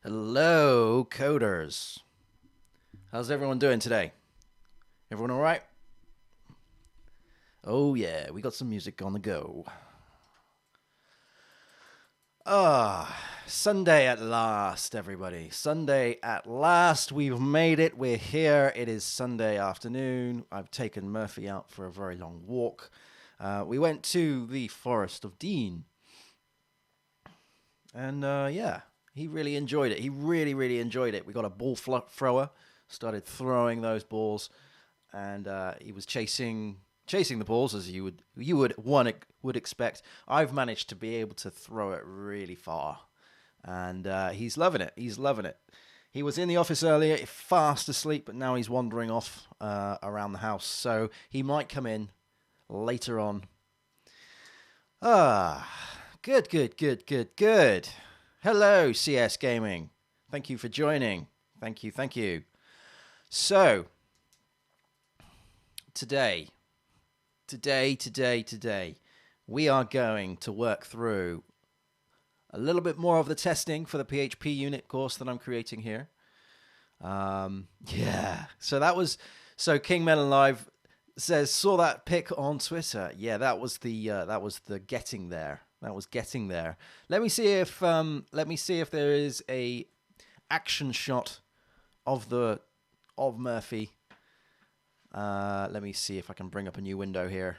Hello, coders. How's everyone doing today? Everyone all right? Oh, yeah, we got some music on the go. Sunday at last, everybody. Sunday at last. We've made it. We're here. It is Sunday afternoon. I've taken Murphy out for a very long walk. We went to the Forest of Dean. And yeah, he really enjoyed it. He really enjoyed it. We got a ball thrower, started throwing those balls, and he was chasing the balls as you would expect. I've managed to be able to throw it really far, and he's loving it. He's loving it. He was in the office earlier, fast asleep, but now he's wandering off around the house. So he might come in later on. Good. Hello, CS Gaming. Thank you for joining. Thank you. So, today, we are going to work through a little bit more of the testing for the PHP unit course that I'm creating here. Yeah. So King Melon Live says, saw that pic on Twitter. Yeah, that was the getting there. That was getting there. Let me see if there is a action shot of Murphy. Let me see if I can bring up a new window here.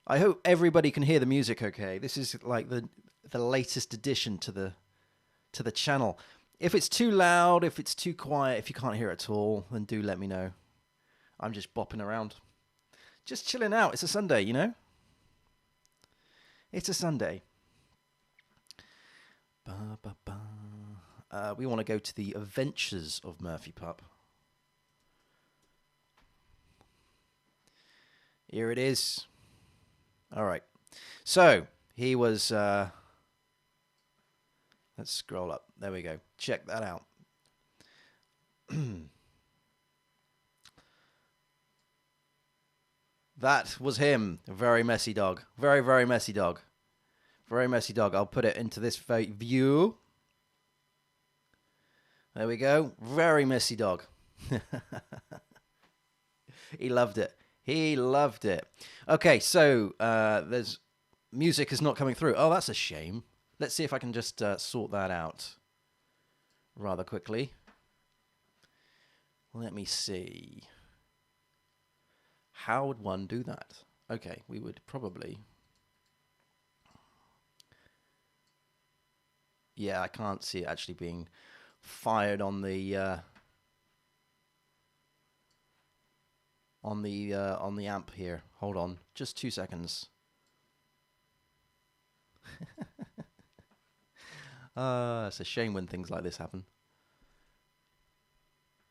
I hope everybody can hear the music okay. This is like the latest addition to the channel. If it's too loud, if it's too quiet, if you can't hear it at all, then do let me know. I'm just bopping around. Just chilling out. It's a Sunday, you know? It's a Sunday. We want to go to the adventures of Murphy Pup. Here it is. All right. So, he was... let's scroll up. There we go. Check that out. That was him. A very messy dog. Very messy dog. Very messy dog. I'll put it into this view. There we go. Very messy dog. He loved it. He loved it. Okay, so there's music is not coming through. Oh, that's a shame. Let's see if I can just sort that out rather quickly. Let me see. How would one do that? Okay, we would probably... Yeah, I can't see it actually being fired on the amp here. Hold on, just 2 seconds. It's a shame when things like this happen.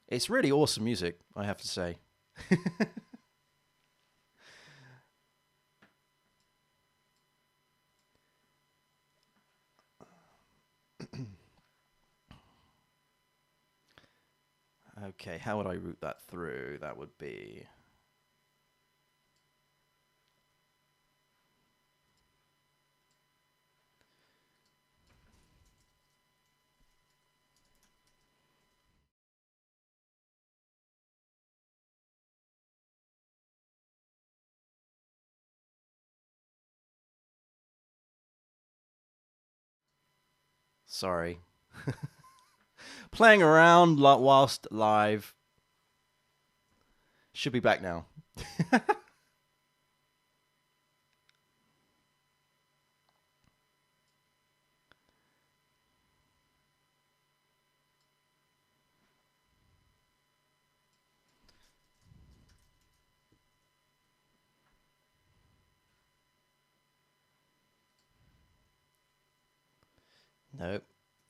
It's really awesome music, I have to say. Okay, how would I route that through? That would be... Sorry. Playing around whilst live. Should be back now. Nope,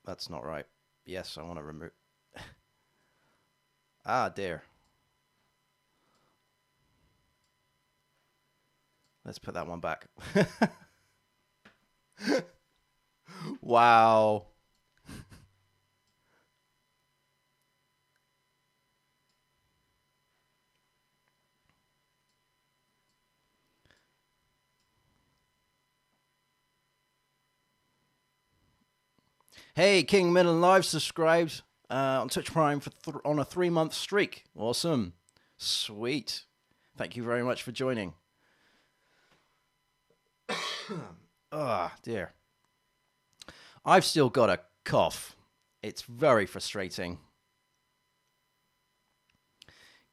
that's not right. Yes, I want to remove... Ah, dear. Let's put that one back. Wow. Hey, King Midland Live subscribed on Twitch Prime on a 3-month streak. Awesome. Sweet. Thank you very much for joining. Ah, dear. I've still got a cough. It's very frustrating.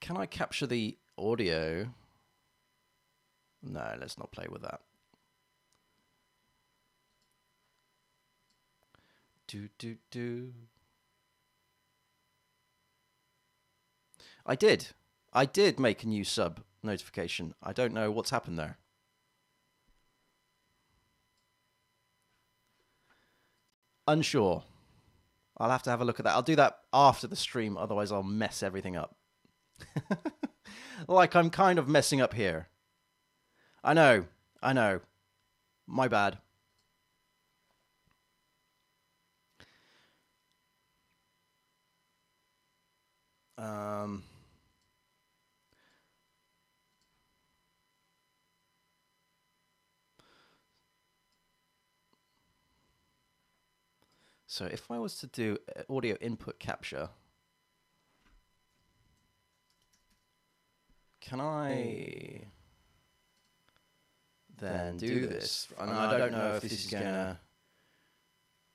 Can I capture the audio? No, let's not play with that. I did make a new sub notification. I don't know what's happened there. Unsure. I'll have to have a look at that. I'll do that after the stream, otherwise I'll mess everything up. Like I'm kind of messing up here. I know. My bad. So if I was to do audio input capture, can I then do this? And I don't know if this is going to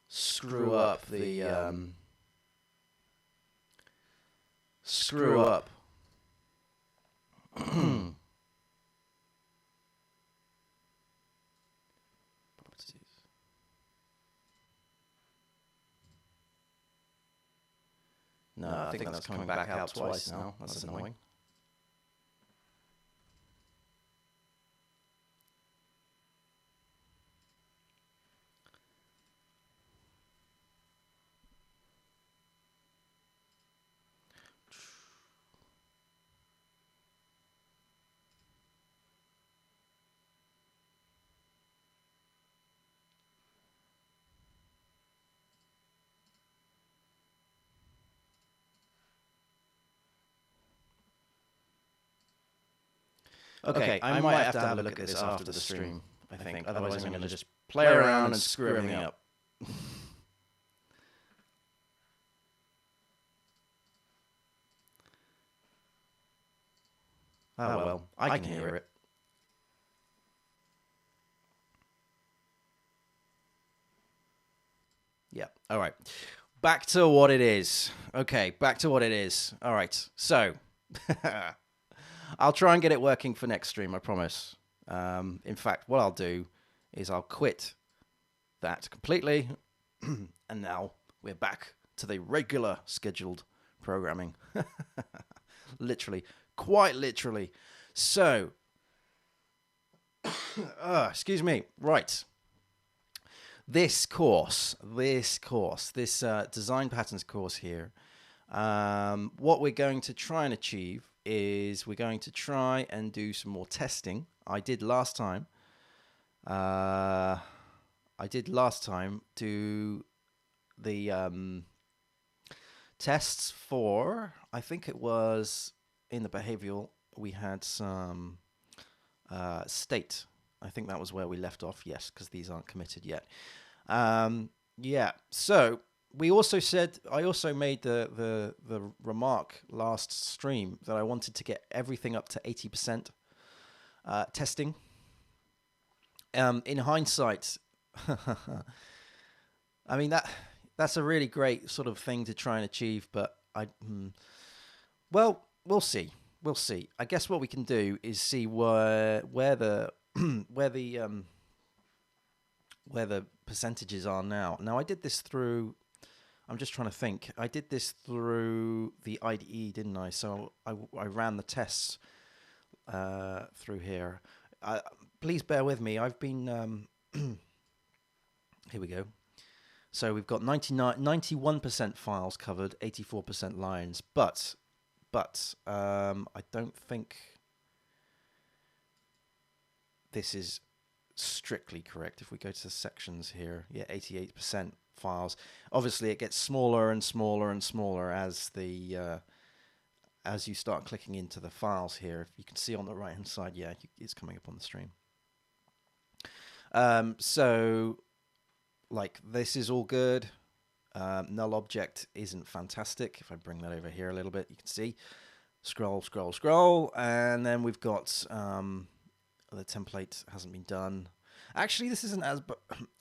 screw up the No, I think that's coming back out twice now. That's annoying. Okay, I might have to have a look at this after the stream, I think. Otherwise I'm going to just play around and screw everything up. Oh well, I can hear it. Yeah, all right. Back to what it is. Okay, back to what it is. All right, so I'll try and get it working for next stream, I promise. In fact, what I'll do is I'll quit that completely, and now we're back to the regular scheduled programming. Literally, quite literally. So, excuse me. Right. This design patterns course here, what we're going to try and achieve is we're going to try and do some more testing. I did last time do the tests for, I think it was in the behavioral, we had some state. I think that was where we left off, yes, because these aren't committed yet. Yeah, so we also said, I also made the remark last stream that I wanted to get everything up to 80% testing. In hindsight, I mean, that's a really great sort of thing to try and achieve, but well, we'll see. We'll see. I guess what we can do is see where the where the percentages are now. Now, I did this through, I'm just trying to think. I did this through the IDE, didn't I? So I ran the tests through here. Please bear with me. I've been, here we go. So we've got 91% files covered, 84% lines, but I don't think this is strictly correct. If we go to the sections here, yeah, 88% files. Obviously, it gets smaller and smaller and smaller as the as you start clicking into the files here. If you can see on the right hand side, yeah, it's coming up on the stream. So, like, this is all good. Null object isn't fantastic. If I bring that over here a little bit, you can see. Scroll, scroll, scroll, and then we've got the template hasn't been done. Actually, this isn't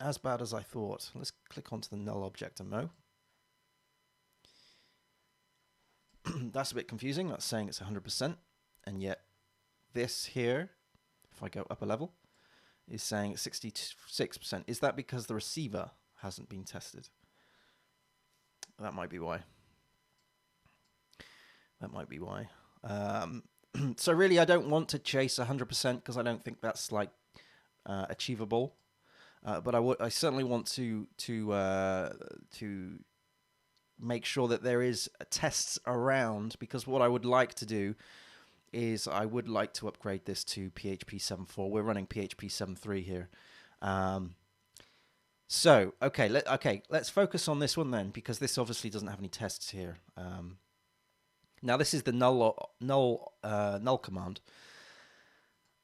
as bad as I thought. Let's click onto the null object demo. That's a bit confusing. That's saying it's 100%, and yet this here, if I go up a level, is saying it's 66%. Is that because the receiver hasn't been tested? That might be why. That might be why. So really, I don't want to chase 100% because I don't think that's like achievable. But I certainly want to make sure that there is tests around, because what I would like to do is I would like to upgrade this to PHP 7.4. We're running PHP 7.3 here. So okay, let's focus on this one then, because this obviously doesn't have any tests here. Now this is the null command,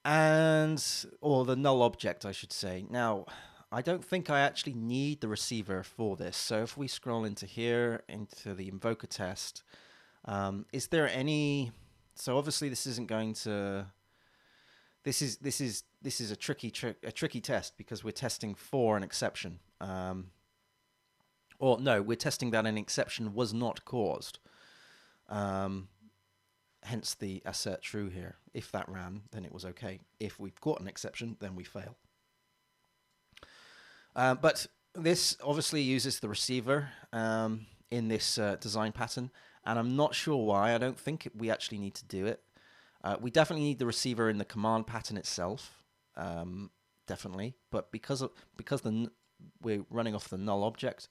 or the null object, I should say. Now I don't think I actually need the receiver for this. So if we scroll into here, into the invoker test, is there any? So obviously this isn't going to. This is a tricky test, because we're testing for an exception. Or no, we're testing that an exception was not caused. Hence the assert true here. If that ran, then it was okay. If we've got an exception, then we fail. But this obviously uses the receiver in this design pattern, and I'm not sure why. I don't think we actually need to do it. We definitely need the receiver in the command pattern itself, definitely. But because we're running off the null object,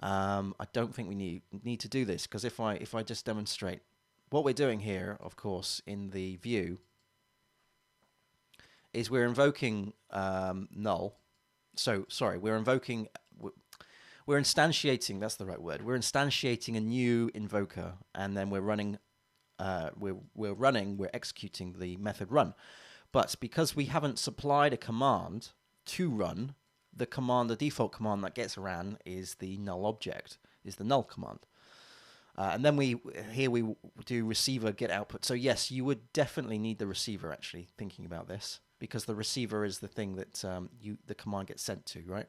I don't think we need to do this, because if I just demonstrate what we're doing here, of course, in the view, is we're invoking null. So sorry, we're instantiating. That's the right word. We're instantiating a new invoker, and then we're running. We're executing the method run. But because we haven't supplied a command to run, the default command that gets ran is the null object, is the null command. And then we do receiver get output. So yes, you would definitely need the receiver, actually, thinking about this, because the receiver is the thing that the command gets sent to, right?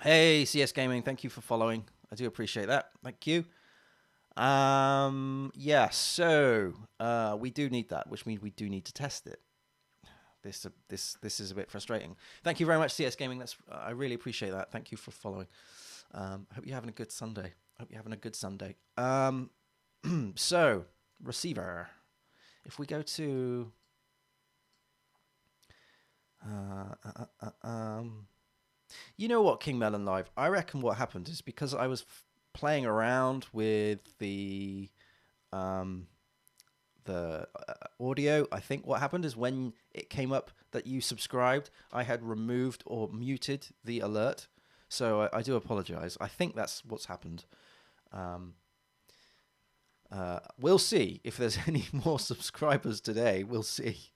Hey, CS Gaming, thank you for following. I do appreciate that. Thank you. Yeah, so we do need that, which means we do need to test it. This is a bit frustrating. Thank you very much, CS Gaming. I really appreciate that. Thank you for following. Hope you're having a good Sunday. So receiver. If we go to you know what, King Melon Live? I reckon what happened is because I was playing around with the audio. I think what happened is when it came up that you subscribed, I had removed or muted the alert. So I do apologize. I think that's what's happened. We'll see if there's any more subscribers today. We'll see.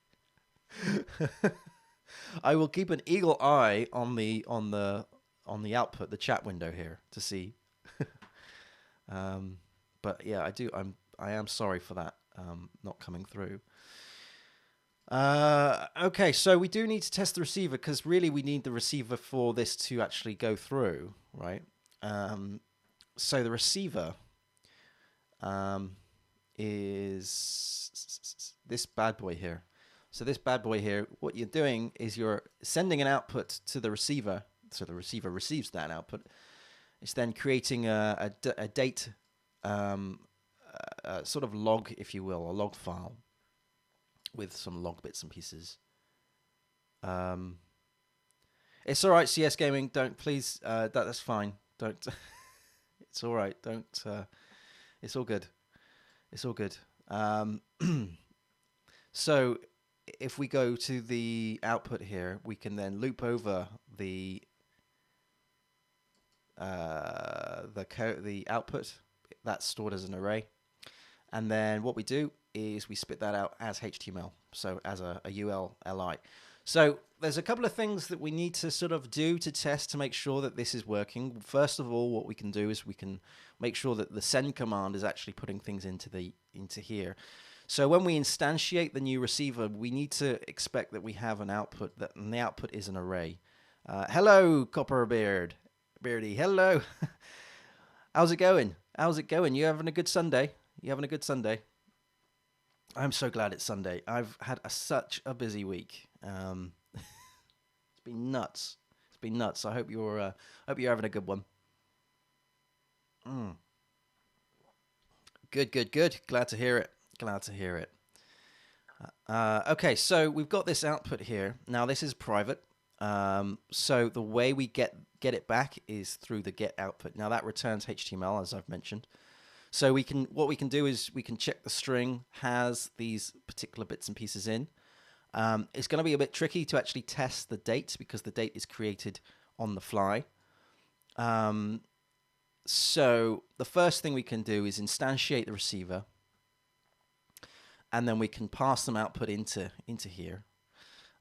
I will keep an eagle eye on the output, the chat window here, to see. But yeah, I am sorry for that not coming through. Okay, so we do need to test the receiver, because really we need the receiver for this to actually go through, right? So the receiver is this bad boy here. So this bad boy here, what you're doing is you're sending an output to the receiver, so the receiver receives that output. It's then creating a date, sort of log, if you will, a log file with some log bits and pieces. It's all right, CS Gaming. Don't please. That's fine. Don't. It's all right. Don't. It's all good. It's all good. So if we go to the output here, we can then loop over the output that's stored as an array, and then what we do is we spit that out as HTML, so as a ULLI. So there's a couple of things that we need to sort of do to test to make sure that this is working. First of all, what we can do is we can make sure that the send command is actually putting things into here. So when we instantiate the new receiver, we need to expect that we have an output, and the output is an array. Hello, Copperbeard. Beardy, hello. How's it going? How's it going? You having a good Sunday? You having a good Sunday? I'm so glad it's Sunday. I've had such a busy week. It's been nuts. It's been nuts. I hope you're having a good one. Good, good, good. Glad to hear it. Glad to hear it. Okay, so we've got this output here. Now this is private. So the way we get it back is through the get output. Now that returns HTML, as I've mentioned. So what we can do is we can check the string has these particular bits and pieces in. It's going to be a bit tricky to actually test the date because the date is created on the fly. So the first thing we can do is instantiate the receiver, and then we can pass some output into here.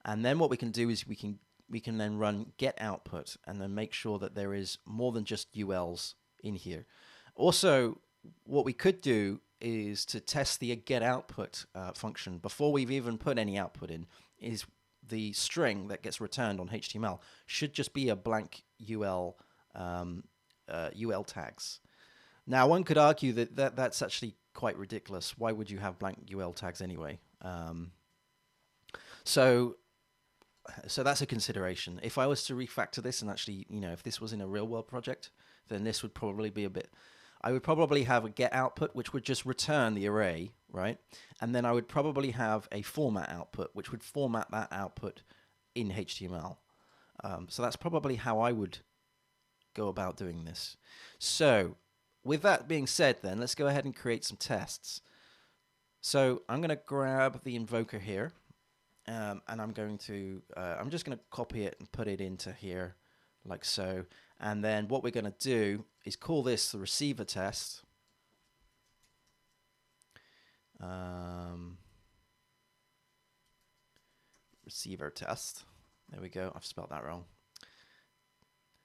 And then what we can do is we can then run get output and then make sure that there is more than just ULs in here. Also, what we could do is to test the get output function before we've even put any output in, is the string that gets returned on HTML should just be a blank UL tags. Now one could argue that that's actually quite ridiculous. Why would you have blank UL tags anyway? So that's a consideration. If I was to refactor this and actually, if this was in a real world project, then this would probably be I would probably have a get output, which would just return the array, right? And then I would probably have a format output, which would format that output in HTML. So that's probably how I would go about doing this. So with that being said, then let's go ahead and create some tests. So I'm going to grab the invoker here, and I'm just going to copy it and put it into here like so. And then what we're going to do is call this the receiver test. Receiver test. There we go. I've spelled that wrong.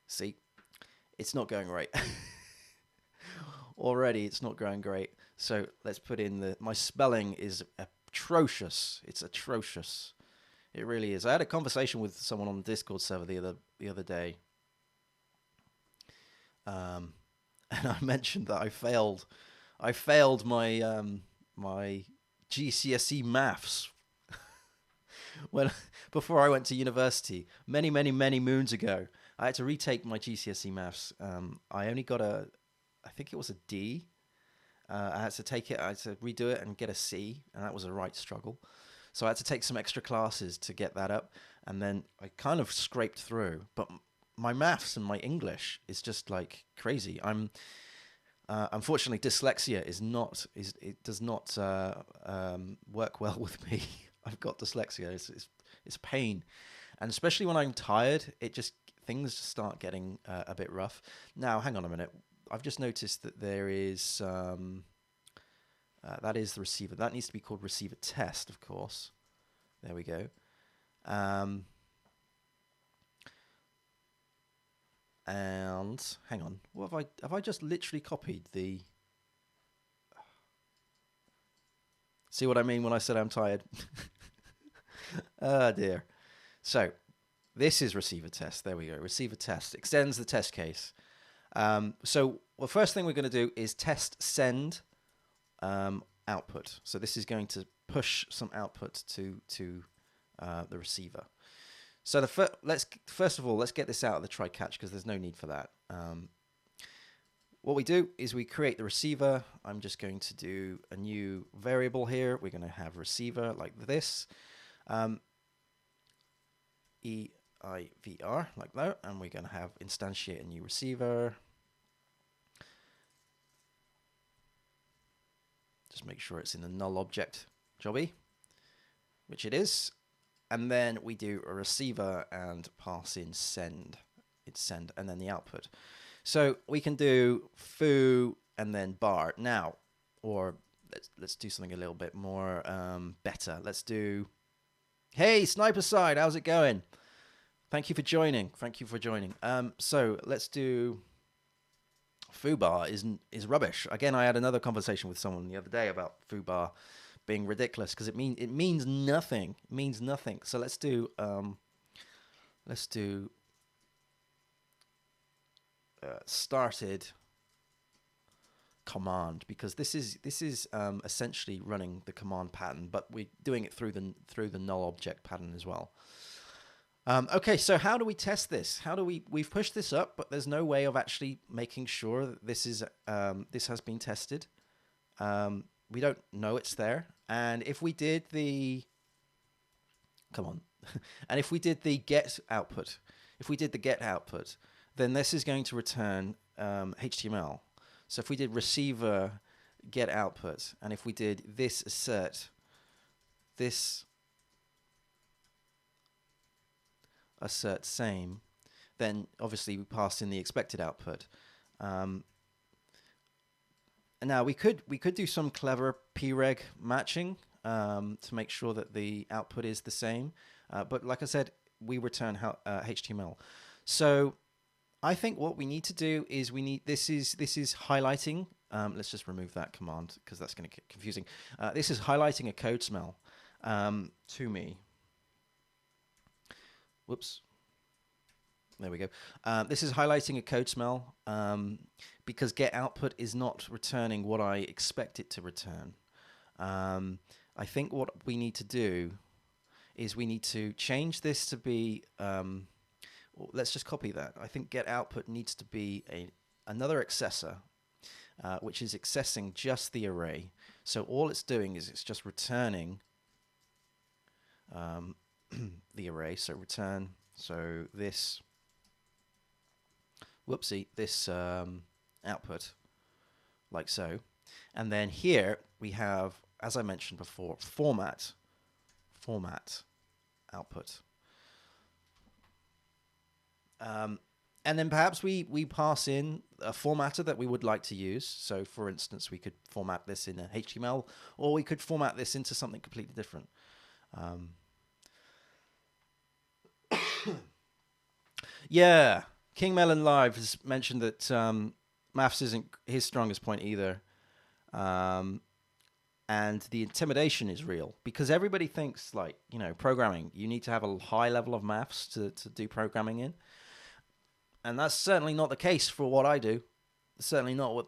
See, it's not going right. Already, it's not going great. So let's put in my spelling is atrocious. It's atrocious. It really is. I had a conversation with someone on the Discord server the other day. And I mentioned that I failed my my GCSE maths before I went to university many moons ago. I had to retake my GCSE maths. I only got I think it was a D. I had to redo it and get a C, and that was a right struggle. So I had to take some extra classes to get that up, and then I kind of scraped through. But my maths and my English is just like crazy. Unfortunately, dyslexia does not work well with me. I've got dyslexia. It's pain, and especially when I'm tired, things just start getting a bit rough. Now, hang on a minute. I've just noticed that there is that is the receiver. That needs to be called receiver test, of course. There we go. And hang on, what have I just literally copied the? See what I mean when I said I'm tired? Oh dear. So this is receiver test. There we go. Receiver test extends the test case. So the first thing we're going to do is test send output. So this is going to push some output to the receiver. So first of all, let's get this out of the try catch because there's no need for that. What we do is we create the receiver. I'm just going to do a new variable here. We're going to have receiver like this. EIVR like that, and we're going to have instantiate a new receiver. Just make sure it's in the null object jobby, which it is. And then we do a receiver and pass in send. It's send and then the output. So we can do foo and then bar now, or let's do something a little bit more better. Let's do, hey Sniper Side, how's it going? Thank you for joining. Thank you for joining. So let's do foobar is rubbish. Again, I had another conversation with someone the other day about foobar being ridiculous because it means nothing. It means nothing. So let's do started command, because this is essentially running the command pattern, but we're doing it through the null object pattern as well. Okay, so how do we test this? How do we've pushed this up, but there's no way of actually making sure that this has been tested. We don't know it's there, and if we did the and if we did the get output, then this is going to return HTML. So if we did receiver get output, and if we did this assert same, then obviously we pass in the expected output. And now we could do some clever preg matching to make sure that the output is the same. But like I said, we return HTML. So I think what we need to do is this is highlighting. Let's just remove that command because that's going to get confusing. This is highlighting a code smell to me. Whoops. There we go. This is highlighting a code smell because get output is not returning what I expect it to return. I think what we need to do is we need to change this to be let's just copy that. I think get output needs to be another accessor, which is accessing just the array. So all it's doing is it's just returning the array. So return, so this, this output, like so. And then here we have, as I mentioned before, format output. And then perhaps we pass in a formatter that we would like to use. So for instance, we could format this in HTML, or we could format this into something completely different. Yeah, King Melon Live has mentioned that maths isn't his strongest point either. And the intimidation is real because everybody thinks, like, programming, you need to have a high level of maths to do programming in. And that's certainly not the case for what I do. It's certainly not what,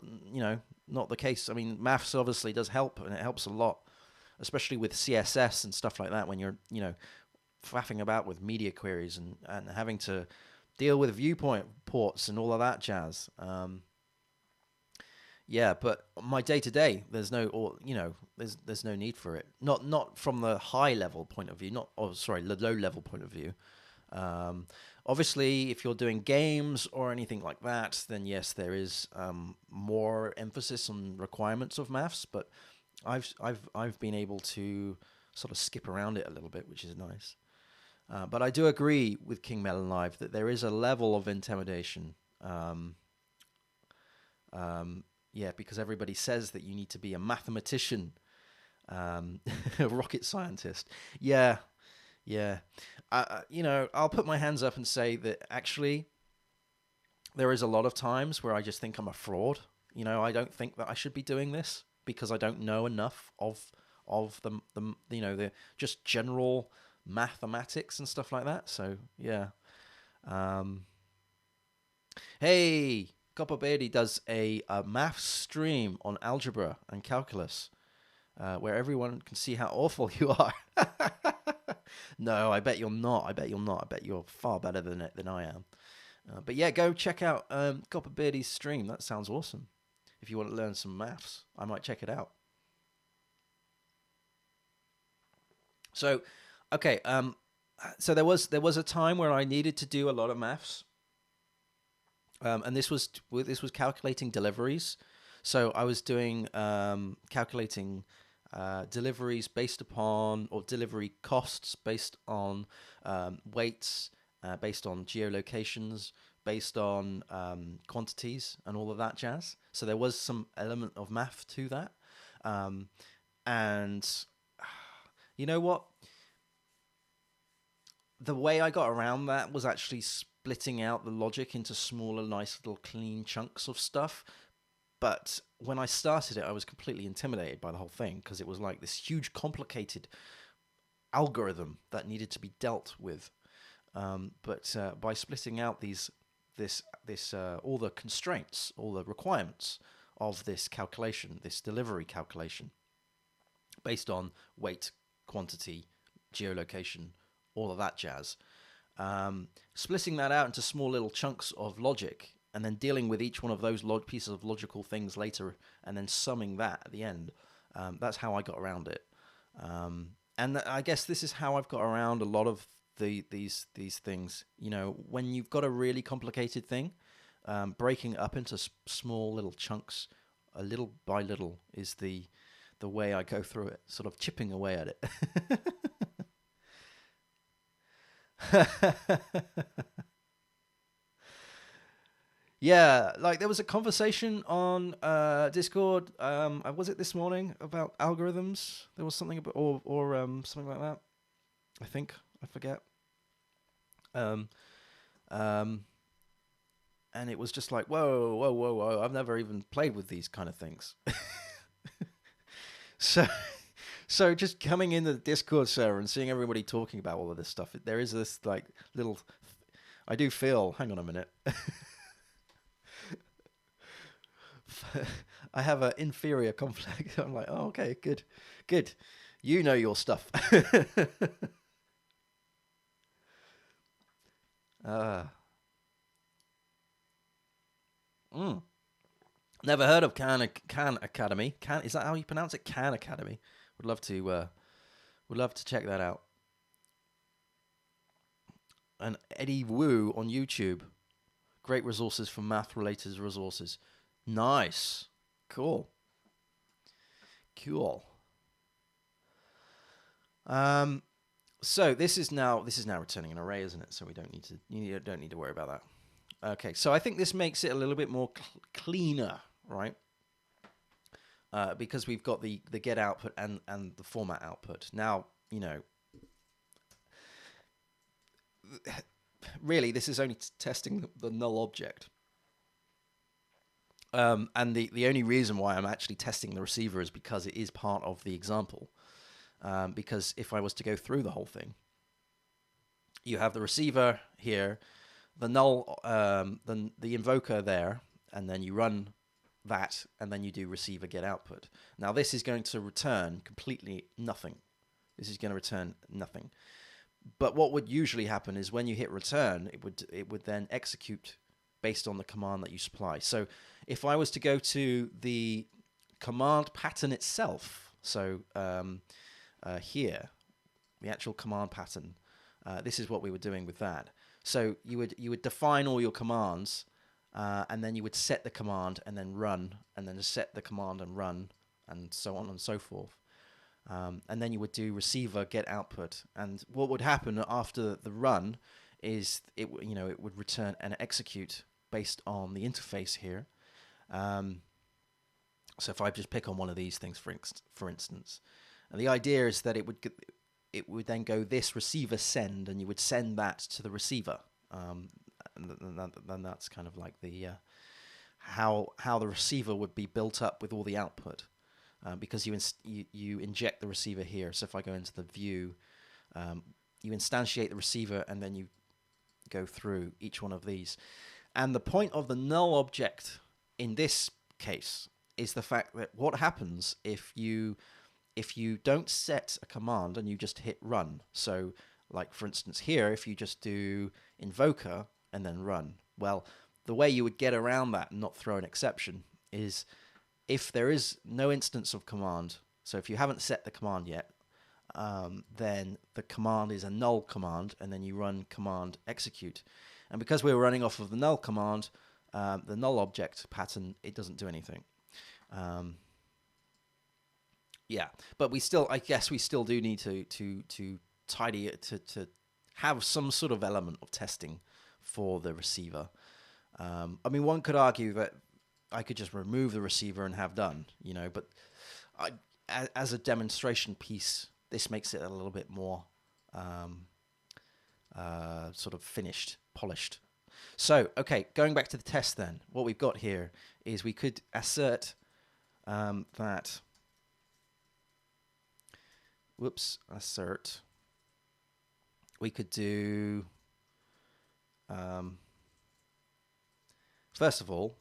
not the case. I mean, maths obviously does help, and it helps a lot, especially with CSS and stuff like that when you're, faffing about with media queries and having to deal with viewport ports and all of that jazz. Yeah, but my day-to-day, there's no need for it. Not from the high-level point of view, the low-level point of view. Obviously, if you're doing games or anything like that, then yes, there is more emphasis on requirements of maths. But I've been able to sort of skip around it a little bit, which is nice. But I do agree with King Melon Live that there is a level of intimidation. Yeah, because everybody says that you need to be a mathematician, a rocket scientist. Yeah. I'll put my hands up and say that actually there is a lot of times where I just think I'm a fraud. I don't think that I should be doing this because I don't know enough of the just general mathematics and stuff like that. So yeah. Hey, Copper Beardy does a math stream on algebra and calculus where everyone can see how awful you are. No, I bet you're not. I bet you're far better than I am. But yeah, go check out Copper Beardy's stream. That sounds awesome. If you want to learn some maths, I might check it out. So, okay. So there was a time where I needed to do a lot of maths. And this was calculating deliveries. So I was doing calculating deliveries based upon, or delivery costs based on weights, based on geolocations, based on quantities and all of that jazz. So there was some element of math to that. And you know what? the way I got around that was actually splitting out the logic into smaller, nice little clean chunks of stuff. But when I started it, I was completely intimidated by the whole thing because it was like this huge, complicated algorithm that needed to be dealt with. But by splitting out all the constraints, all the requirements of this calculation, this delivery calculation, based on weight, quantity, geolocation, all of that jazz, splitting that out into small little chunks of logic, and then dealing with each one of those pieces of logical things later, and then summing that at the end. That's how I got around it. And I guess this is how I've got around a lot of these things. You know, when you've got a really complicated thing, breaking it up into small little chunks, a little by little, is the way I go through it, sort of chipping away at it. Yeah, like there was a conversation on Discord. Was it this morning about algorithms? There was something about, or something like that. I think I forget. And it was just like, whoa, whoa, whoa, whoa! I've never even played with these kind of things. So just coming into the Discord server and seeing everybody talking about all of this stuff, there is this like little. I do feel. Hang on a minute. I have an inferior complex. I'm like, oh, okay, good. You know your stuff. Never heard of Khan Academy. Is that how you pronounce it? Khan Academy. Would love to check that out. And Eddie Wu on YouTube. Great resources for math-related resources. Nice. Cool. So this is now returning an array, isn't it? So we don't need to worry about that. Okay. So I think this makes it a little bit more cleaner, right? Because we've got the get output and the format output. Now, you know, really this is only testing the null object. And the only reason why I'm actually testing the receiver is because it is part of the example. Because if I was to go through the whole thing, you have the receiver here, the null, the invoker there, and then you run that, and then you do receiver get output. Now this is going to return completely nothing. This is going to return nothing. But what would usually happen is when you hit return, it would then execute based on the command that you supply. So if I was to go to the command pattern itself, so here, the actual command pattern, this is what we were doing with that. So you would define all your commands, and then you would set the command and then run, and then set the command and run, and so on and so forth. And then you would do receiver get output. And what would happen after the run is it would return and execute based on the interface here. So if I just pick on one of these things, for instance, and the idea is that it would then go this receiver send, and you would send that to the receiver. And then that's kind of like the how the receiver would be built up with all the output, because you inject the receiver here. So if I go into the view, you instantiate the receiver, and then you go through each one of these. And the point of the null object in this case is the fact that what happens if you don't set a command and you just hit run. So like for instance here, if you just do invoker and then run, well, the way you would get around that and not throw an exception is if there is no instance of command. So if you haven't set the command yet, then the command is a null command, and then you run command execute. And because we're running off of the null command, the null object pattern, it doesn't do anything. Yeah, but I guess we still do need to tidy it, to have some sort of element of testing for the receiver. I mean, one could argue that I could just remove the receiver and have done, but as a demonstration piece, this makes it a little bit more sort of finished, polished. So, okay, going back to the test then, what we've got here is we could assert that, assert, we could do, first of all,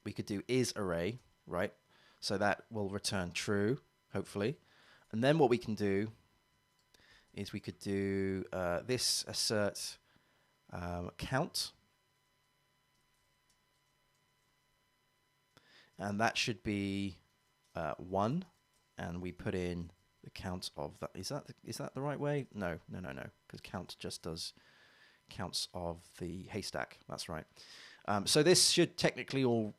we could do is array, right? So that will return true, hopefully. And then what we can do is we could do this assert count. And that should be 1. And we put in the count of that. Is that the right way? No. Because count just does counts of the haystack. That's right. So this should technically all,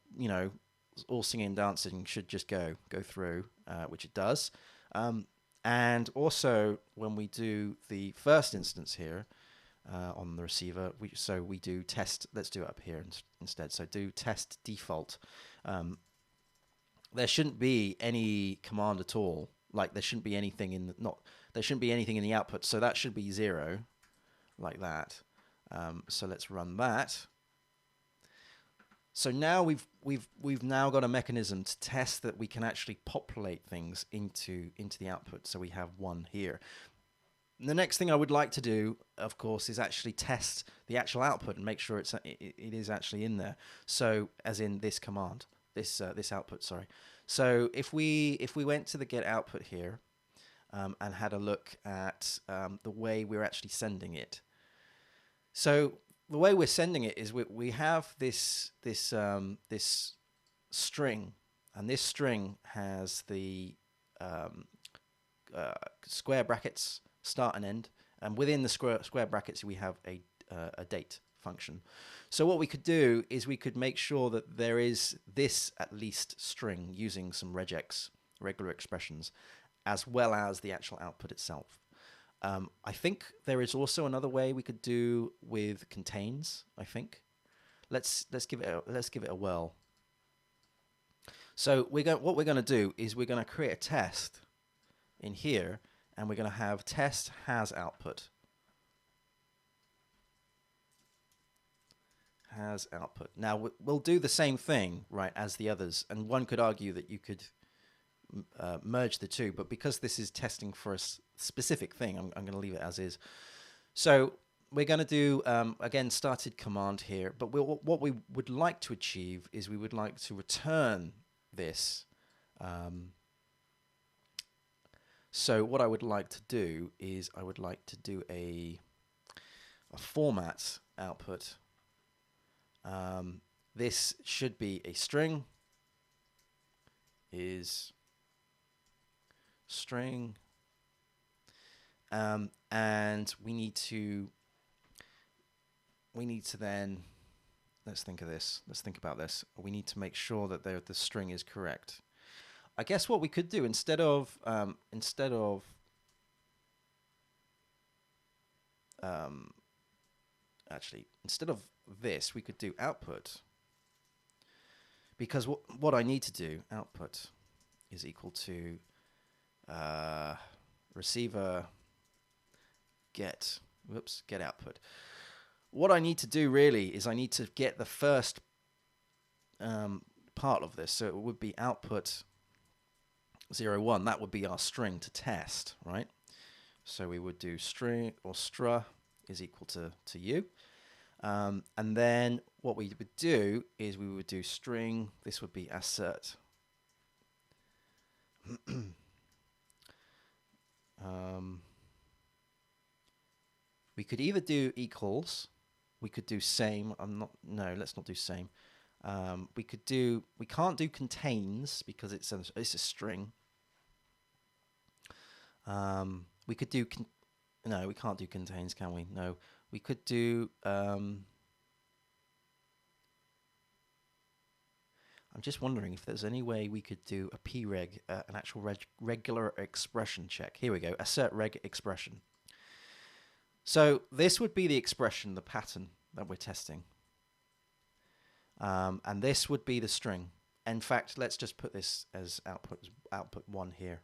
all singing and dancing should just go through, which it does. And also when we do the first instance here on the receiver, we do test. Let's do it up here instead. So do test default. There shouldn't be any command at all. Like there shouldn't be anything in there shouldn't be anything in the output. So that should be 0, like that. So let's run that. So now we've now got a mechanism to test that we can actually populate things into the output. So we have 1 here. The next thing I would like to do, of course, is actually test the actual output and make sure it is actually in there. So as in this command, this output, sorry. So if we went to the get output here and had a look at the way we're actually sending it. So the way we're sending it is we have this string, and this string has the square brackets start and end, and within the square brackets we have a date function. So what we could do is we could make sure that there is this at least string using some regex, regular expressions, as well as the actual output itself. I think there is also another way we could do with contains. I think let's give it a whirl. So what we're going to do is we're going to create a test in here, and we're going to have test has output. Has output. Now we'll do the same thing, right, as the others, and one could argue that you could merge the two, but because this is testing for a specific thing, I'm going to leave it as is. So we're going to do again started command here, but what we would like to achieve is we would like to return this. So what I would like to do is I would like to do a format output. This should be a string, is string, and we need to then, let's think about this. We need to make sure that the string is correct. I guess what we could do instead of this, we could do output, because what I need to do, output is equal to receiver get output. What I need to do really is I need to get the first part of this. So it would be output 0, 1. That would be our string to test, right? So we would do string or str is equal to u. And then what we would do is we would do string. This would be assert. We could either do equals. We could do same. Let's not do same. We can't do contains because it's a string. We could do no, we can't do contains, can we? No, we could do. I'm just wondering if there's any way we could do a preg, an actual regular expression check. Here we go. Assert reg expression. So this would be the expression, the pattern that we're testing. And this would be the string. In fact, let's just put this as output 1 here.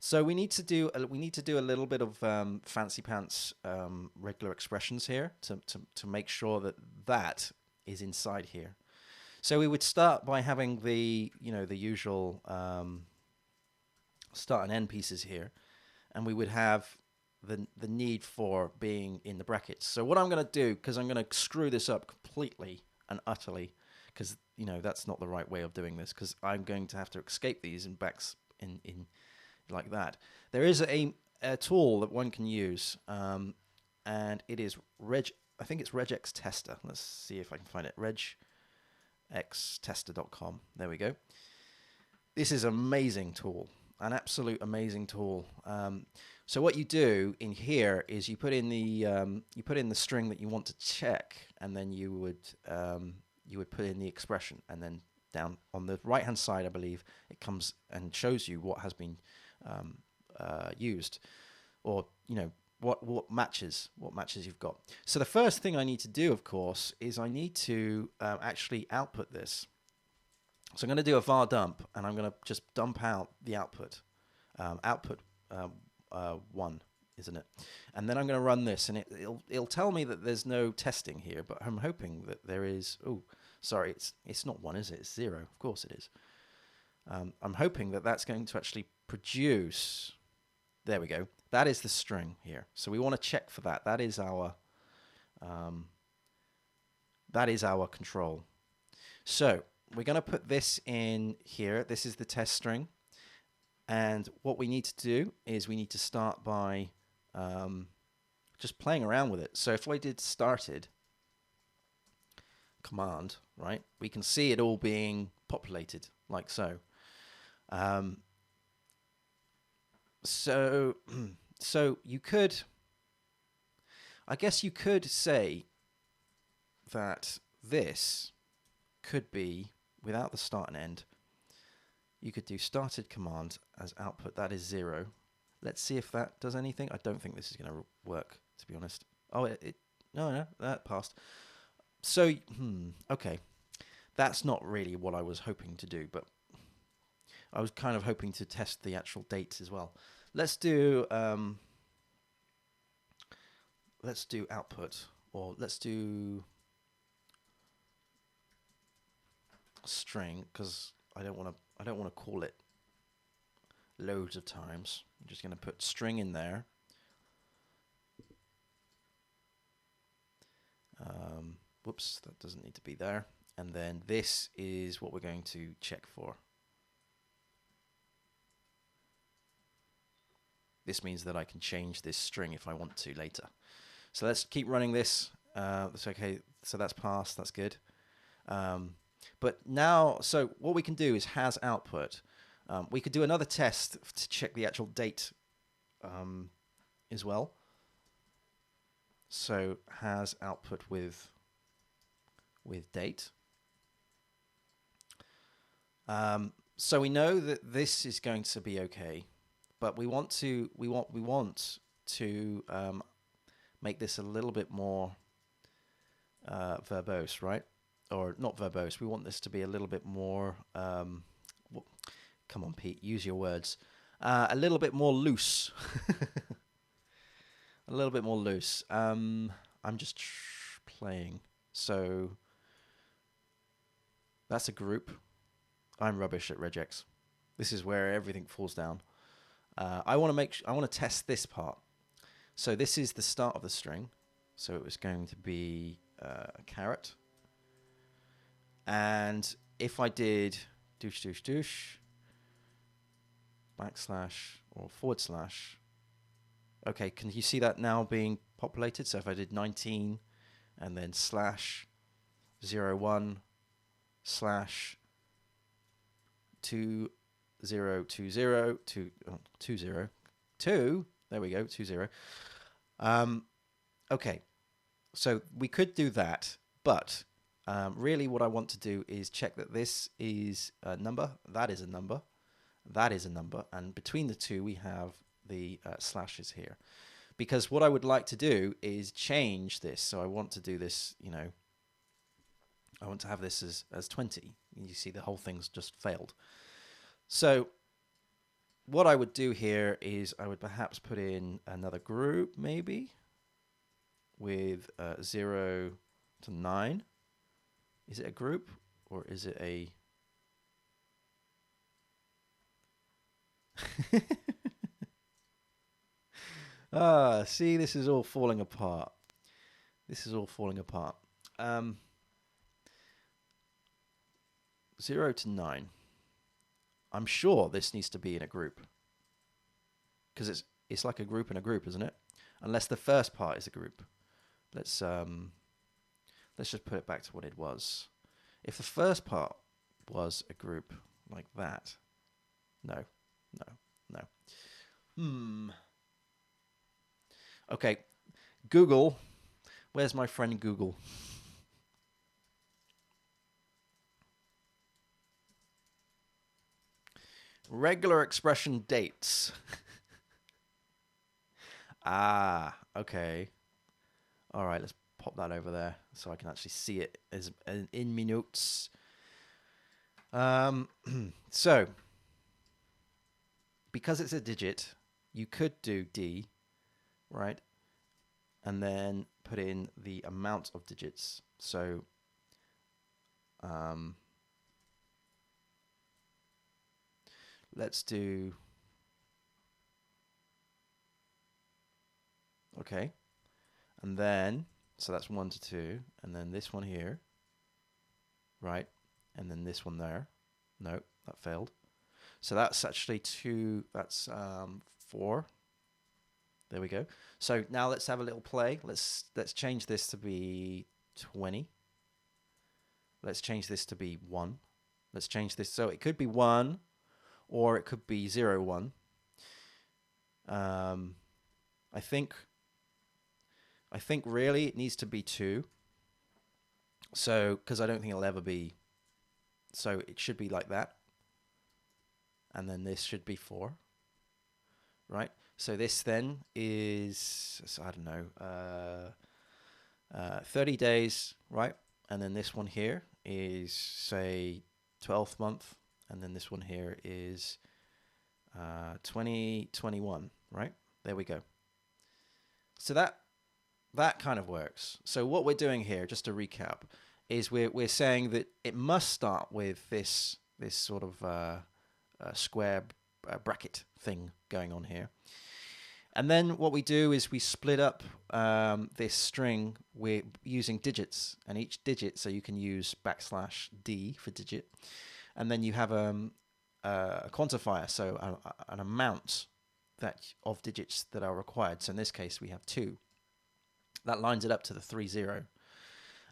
So we need to do a little bit of fancy pants regular expressions here to make sure that that is inside here. So we would start by having the the usual start and end pieces here, and we would have the need for being in the brackets. So what I'm going to do, because I'm going to screw this up completely and utterly, because that's not the right way of doing this, because I'm going to have to escape these and backs in like that. There is a tool that one can use, and it is I think it's Regex Tester. Let's see if I can find it. Regextester.com. There we go. This is an amazing tool, an absolute amazing tool. So what you do in here is you put in the string that you want to check, and then you would put in the expression, and then down on the right hand side, I believe it comes and shows you what has been used, or what matches you've got. So the first thing I need to do, of course, is I need to actually output this. So I'm going to do a var dump, and I'm going to just dump out the output. Output 1, isn't it? And then I'm going to run this, and it'll tell me that there's no testing here, but I'm hoping that there is. Oh, sorry, it's not 1, is it? It's 0. Of course it is. I'm hoping that that's going to actually produce. There we go. That is the string here. So we want to check for that. That is our control. So we're going to put this in here. This is the test string. And what we need to do is we need to start by just playing around with it. So if I did started command, right, we can see it all being populated like so. So you could, I guess you could say that this could be without the start and end. You could do started command as output. That is 0. Let's see if that does anything. I don't think this is going to work, to be honest. Oh, no, that passed. So, okay. That's not really what I was hoping to do, but I was kind of hoping to test the actual dates as well. Let's do output, or let's do string, because I don't want to call it loads of times. I'm just going to put string in there. Whoops, that doesn't need to be there. And then this is what we're going to check for. This means that I can change this string if I want to later. So let's keep running this. That's okay. So that's passed. That's good. But now, so what we can do is has output. We could do another test to check the actual date as well. So has output with date. So we know that this is going to be okay, but we want to make this a little bit more verbose, right? Or not verbose. We want this to be a little bit more. Come on, Pete, use your words. A little bit more loose. A little bit more loose. I'm just playing. So that's a group. I'm rubbish at regex. This is where everything falls down. I want to test this part. So this is the start of the string. So it was going to be a caret. And if I did douche douche douche backslash or forward slash, okay, can you see that now being populated? So if I did 19 and then slash 01 slash 2020 20, there we go, 20. Okay, so we could do that, but really what I want to do is check that this is a number, that is a number, that is a number, and between the two we have the slashes here. Because what I would like to do is change this. So I want to do this, I want to have this as 20. You see the whole thing's just failed. So what I would do here is I would perhaps put in another group, maybe, with 0 to 9. Is it a group or is it a... see, this is all falling apart. This is all falling apart. 0 to 9. I'm sure this needs to be in a group. Because it's like a group in a group, isn't it? Unless the first part is a group. Let's just put it back to what it was. If the first part was a group like that. No. Okay, Google. Where's my friend Google? Regular expression dates. Okay. All right, let's pop that over there so I can actually see it as in my notes. So, because it's a digit, you could do D, right? And then put in the amount of digits. So, let's do... Okay. And then, so that's 1 to 2, and then this one here, right? And then this one there. No, that failed. So that's actually 2, that's 4. There we go. So now let's have a little play. Let's change this to be 20. Let's change this to be 1. Let's change this, so it could be 1, or it could be 0, 1. I think really it needs to be 2. So, because I don't think it'll ever be, so it should be like that. And then this should be 4, right? So this then is, I don't know, 30 days, right? And then this one here is, say, 12th month. And then this one here is 2021, right? There we go. So that kind of works. So what we're doing here, just to recap, is we're saying that it must start with this sort of square bracket thing going on here. And then what we do is we split up this string with using digits, and each digit, so you can use \d for digit, and then you have a quantifier, so an amount of digits that are required. So in this case, we have 2. That lines it up to the 30.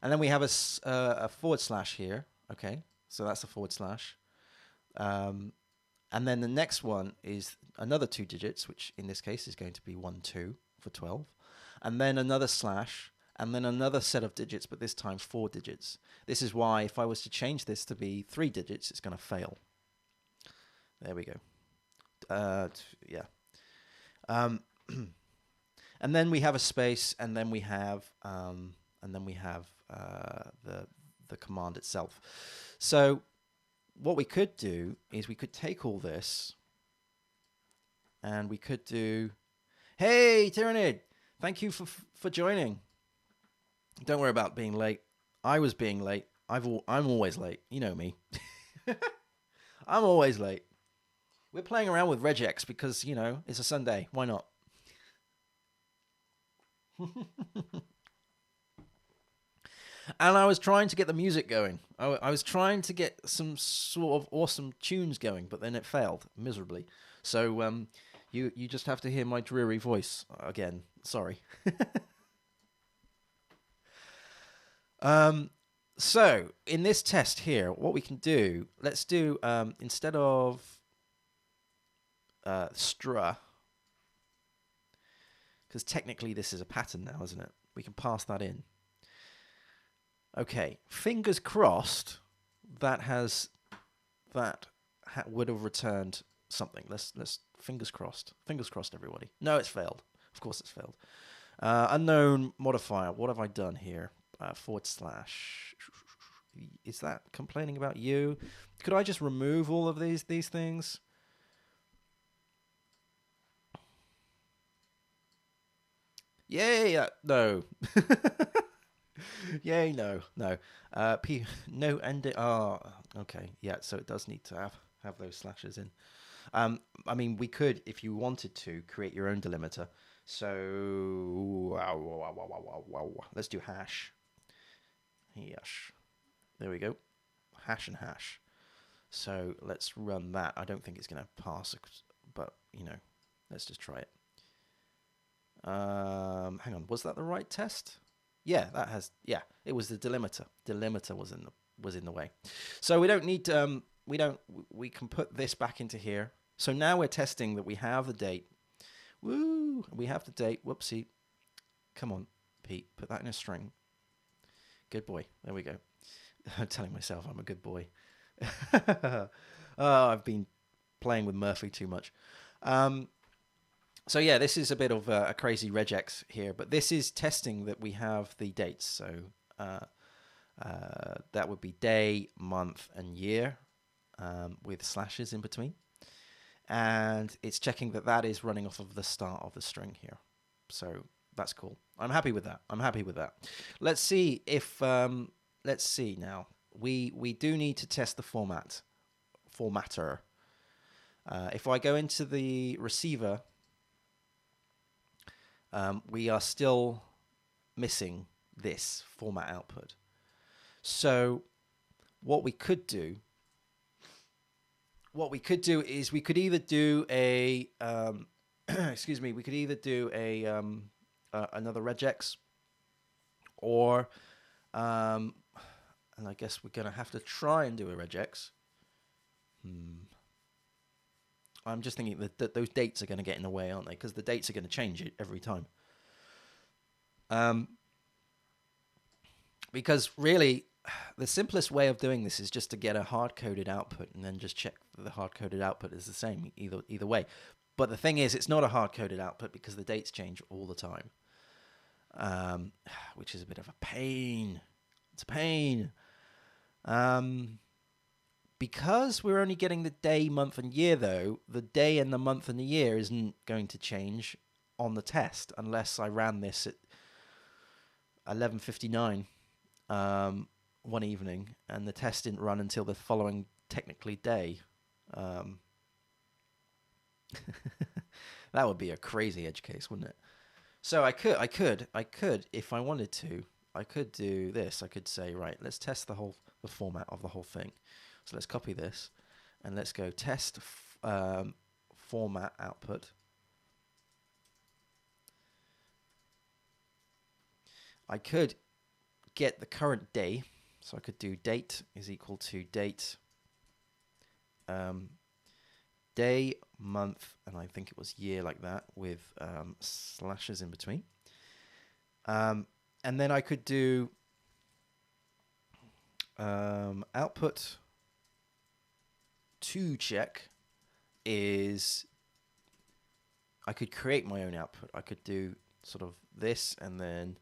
And then we have a forward slash here. Okay, so that's a forward slash. And then the next one is another 2 digits, which in this case is going to be 1, 2 for 12. And then another slash, and then another set of digits, but this time 4 digits. This is why if I was to change this to be 3 digits, it's going to fail. There we go. Yeah. And then we have a space, and then we have the command itself. So what we could do is we could take all this, and we could do, hey, Tyrannid, thank you for joining. Don't worry about being late. I was being late. I'm always late. You know me. I'm always late. We're playing around with Regex because, you know, it's a Sunday. Why not? And I was trying to get the music going. I was trying to get some sort of awesome tunes going, but then it failed miserably. So you just have to hear my dreary voice again. Sorry. So in this test here, what we can do, let's do instead of str, because technically this is a pattern now, isn't it? We can pass that in. Okay, fingers crossed that would have returned something. Let's fingers crossed. Fingers crossed, everybody. No, it's failed. Of course it's failed. Unknown modifier. What have I done here? Forward slash. Is that complaining about you? Could I just remove all of these things? Yay! No. Yay! No. No. No ending. Oh, okay. Yeah. So it does need to have those slashes in. I mean, we could, if you wanted to, create your own delimiter. So let's do hash. Yes. There we go. Hash and hash. So let's run that. I don't think it's going to pass, but let's just try it. Hang on, was that the right test? Yeah, that has. Yeah, it was the delimiter. Delimiter was in the way. So we don't need. We can put this back into here. So now we're testing that we have the date. Woo! We have the date. Whoopsie. Come on, Pete. Put that in a string. Good boy. There we go. I'm telling myself I'm a good boy. I've been playing with Murphy too much. So yeah, this is a bit of a crazy regex here, but this is testing that we have the dates. So that would be day, month, and year with slashes in between. And it's checking that that is running off of the start of the string here. So that's cool. I'm happy with that. Let's see if, let's see now. We do need to test the formatter. If I go into the receiver, we are still missing this format output. So what we could do is we could either do a excuse me, we could either do a another regex, or and I guess we're gonna have to try and do a regex. I'm just thinking that those dates are going to get in the way, aren't they? Because the dates are going to change it every time. Because really, the simplest way of doing this is just to get a hard-coded output and then just check that the hard-coded output is the same either way. But the thing is, it's not a hard-coded output because the dates change all the time, which is a bit of a pain. It's a pain. Because we're only getting the day, month, and year, though, the day and the month and the year isn't going to change on the test unless I ran this at 11:59 one evening, and the test didn't run until the following technically day. That would be a crazy edge case, wouldn't it? So I could, if I wanted to, I could do this. I could say, right, let's test the format of the whole thing. So let's copy this, and let's go test format output. I could get the current day, so I could do date is equal to date, day, month, and I think it was year, like that, with slashes in between. And then I could do output to check is, I could create my own output. I could do sort of this, and then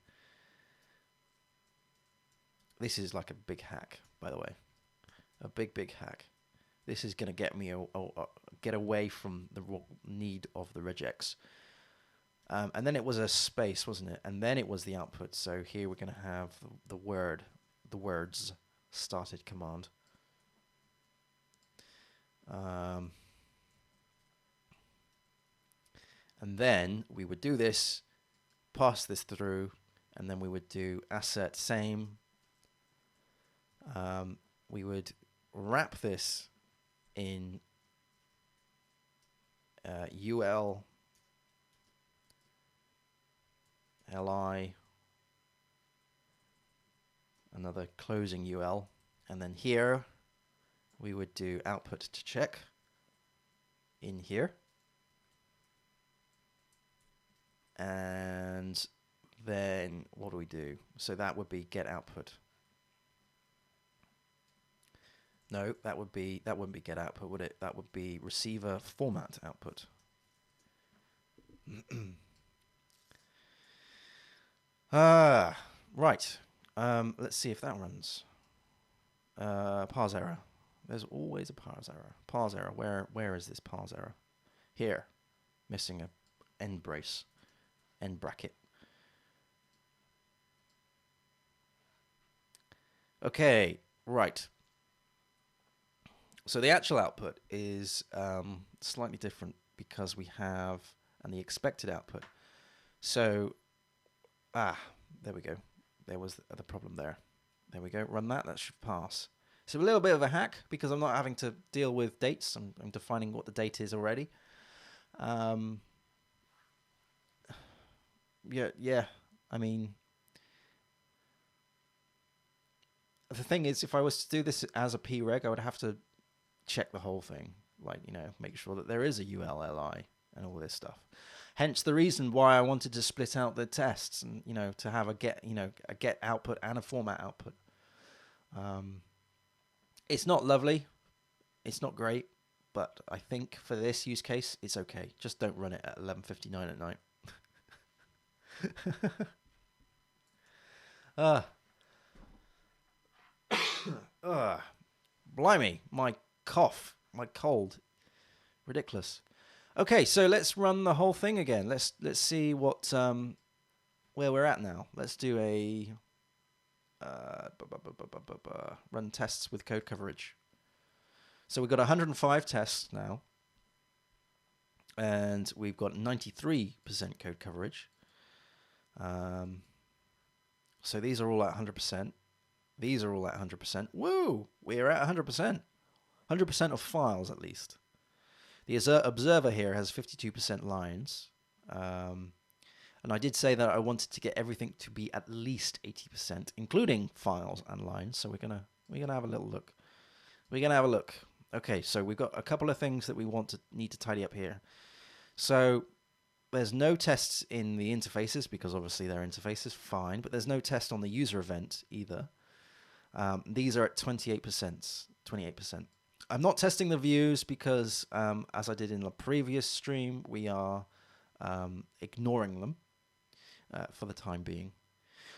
this is like a big hack, by the way, a big hack. This is going to get me get away from the need of the regex. And then it was a space, wasn't it? And then it was the output. So here we're going to have the words started command. And then we would do this, pass this through, and then we would do asset same. We would wrap this in ul li, another closing ul, and then here we would do output to check in here, and then what do we do? So that would be get output. No, that wouldn't be get output, would it? That would be receiver format output. Right. Let's see if that runs. Parse error. There's always a parse error. Parse error. Where is this parse error? Here. Missing a end brace. End bracket. Okay, right. So the actual output is slightly different because we have and the expected output. So, there we go. There was the problem there. There we go. Run that. That should pass. So a little bit of a hack because I'm not having to deal with dates. I'm defining what the date is already. Yeah. I mean, the thing is, if I was to do this as a preg, I would have to check the whole thing. Like, make sure that there is a ULLI and all this stuff. Hence the reason why I wanted to split out the tests and, to have a get output and a format output. It's not lovely. It's not great. But I think for this use case, it's okay. Just don't run it at 11:59 at night. uh, Blimey, my cough, my cold. Ridiculous. Okay, so let's run the whole thing again. Let's see what where we're at now. Let's do a run tests with code coverage. So we've got 105 tests now, and we've got 93% code coverage. So these are all at 100%. These are all at 100%. Woo! We're at 100%. 100% of files, at least. The observer here has 52% lines. And I did say that I wanted to get everything to be at least 80%, including files and lines. So we're gonna have a little look. We're gonna have a look. Okay, so we've got a couple of things that we need to tidy up here. So there's no tests in the interfaces because obviously they're interfaces, fine, but there's no test on the user event either. These are at 28%. I'm not testing the views because, as I did in the previous stream, we are ignoring them for the time being.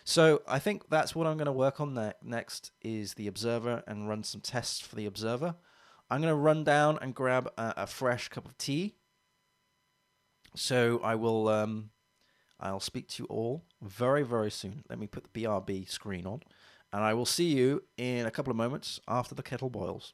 So I think that's what I'm going to work on next is the observer and run some tests for the observer. I'm going to run down and grab a fresh cup of tea. So I will I'll speak to you all very, very soon. Let me put the BRB screen on. And I will see you in a couple of moments after the kettle boils.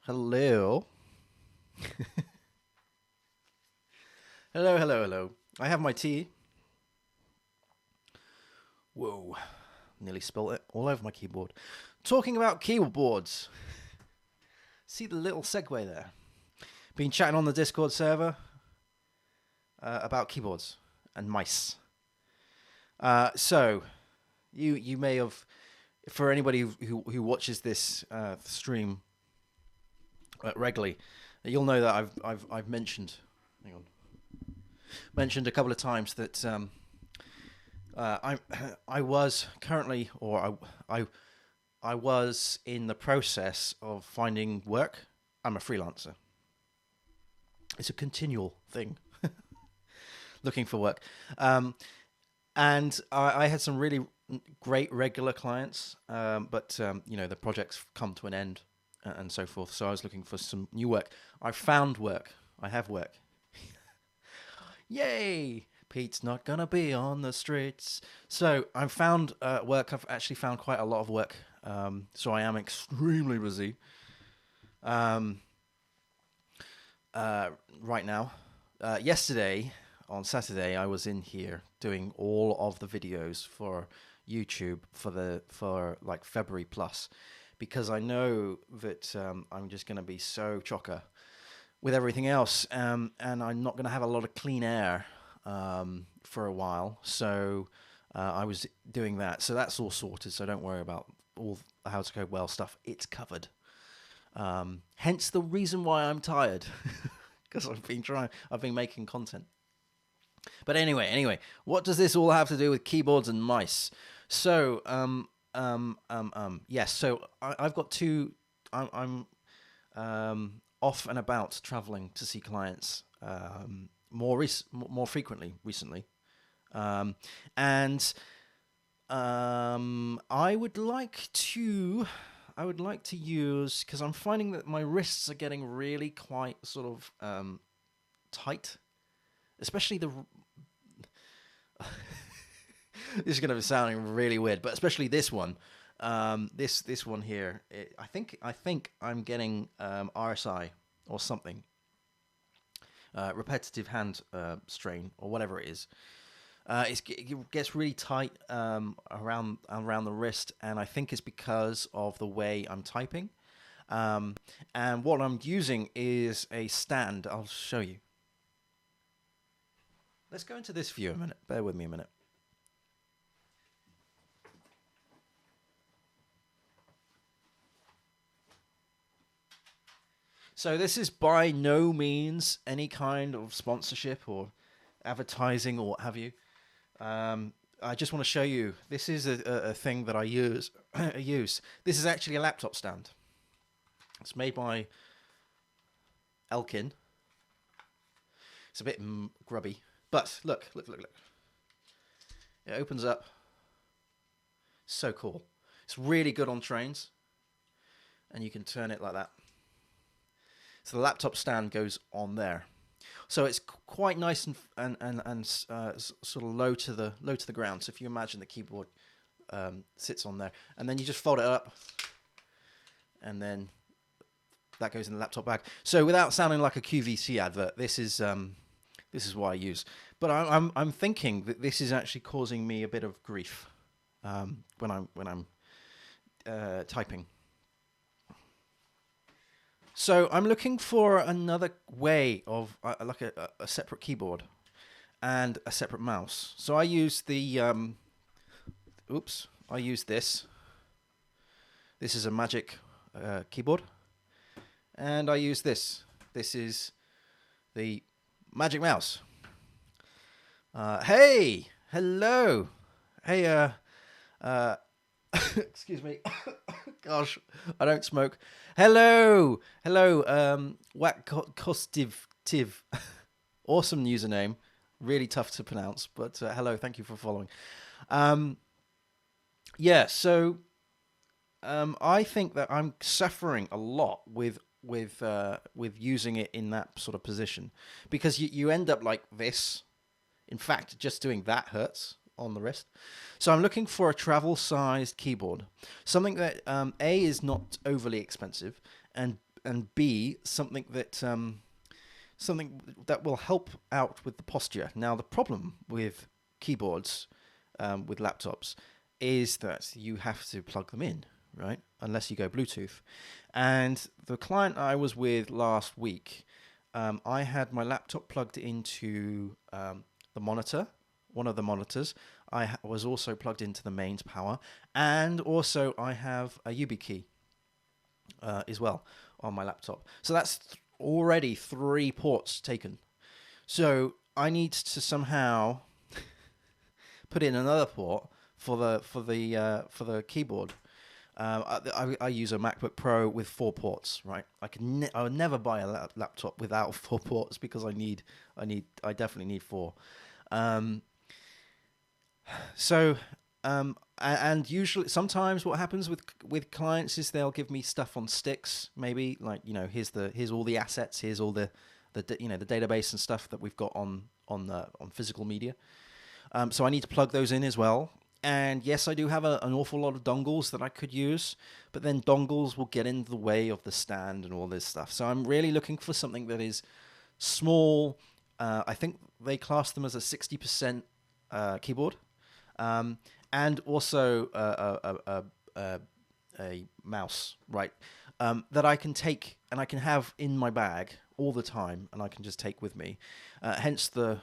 Hello. Hello, hello, hello. I have my tea. Whoa. Nearly spilled it all over my keyboard. Talking about keyboards. See the little segue there? Been chatting on the Discord server about keyboards and mice. So, you may have, for anybody who watches this stream regularly, you'll know that I've mentioned. Hang on. Mentioned a couple of times that I was currently, or I was in the process of finding work. I'm a freelancer. It's a continual thing, looking for work. And I had some really great regular clients, but the projects come to an end and so forth. So I was looking for some new work. I found work. I have work. Yay! Pete's not gonna be on the streets. So I've found work. I've actually found quite a lot of work. So I am extremely busy right now. Yesterday, on Saturday, I was in here doing all of the videos for YouTube for like February plus, because I know that I'm just gonna be so chocker with everything else, and I'm not going to have a lot of clean air for a while. So I was doing that. So that's all sorted. So don't worry about all the How to Code Well stuff. It's covered. Hence the reason why I'm tired, because I've been making content. But anyway, what does this all have to do with keyboards and mice? So yes. So I've got two. I'm off and about traveling to see clients more frequently recently, and I would like to use, because I'm finding that my wrists are getting really quite sort of tight, especially the. This is going to be sounding really weird, but especially this one. This one here, I think I'm getting RSI or something, repetitive hand strain or whatever it is. It gets really tight around the wrist, and I think it's because of the way I'm typing. And what I'm using is a stand. I'll show you. Let's go into this view a minute. Bear with me a minute. So this is by no means any kind of sponsorship or advertising or what have you. I just want to show you. This is a thing that I use. This is actually a laptop stand. It's made by Elkin. It's a bit grubby, but look. It opens up. So cool. It's really good on trains, and you can turn it like that. So the laptop stand goes on there, so it's quite nice and sort of low to the ground. So if you imagine the keyboard sits on there, and then you just fold it up, and then that goes in the laptop bag. So without sounding like a QVC advert, this is what I use. But I'm thinking that this is actually causing me a bit of grief when I'm typing. So I'm looking for another way of like a separate keyboard and a separate mouse. So I use the I use this. This is a Magic keyboard, and I use this. This is the Magic mouse. Hey, hello, hey, excuse me. Gosh, I don't smoke. Hello, Whack Tiv. Awesome username. Really tough to pronounce, but hello, thank you for following. Yeah, so I think that I'm suffering a lot with using it in that sort of position, because you end up like this. In fact, just doing that hurts on the wrist. So I'm looking for a travel-sized keyboard, something that A, is not overly expensive, and and B, something that will help out with the posture. Now, the problem with keyboards, with laptops, is that you have to plug them in, right? Unless you go Bluetooth. And the client I was with last week, I had my laptop plugged into the monitor, one of the monitors. I was also plugged into the mains power, and also I have a YubiKey as well on my laptop. So that's already 3 ports taken. So I need to somehow put in another port for the keyboard. I use a MacBook Pro with 4 ports, right? I would never buy a laptop without 4 ports because I definitely need 4. And usually, sometimes what happens with clients is they'll give me stuff on sticks, maybe like, here's all the assets, here's all the the database and stuff that we've got on physical media. So I need to plug those in as well. And yes, I do have an awful lot of dongles that I could use, but then dongles will get in the way of the stand and all this stuff. So I'm really looking for something that is small. I think they class them as a 60% keyboard, and also a mouse, right? That I can take and I can have in my bag all the time, and I can just take with me. Hence the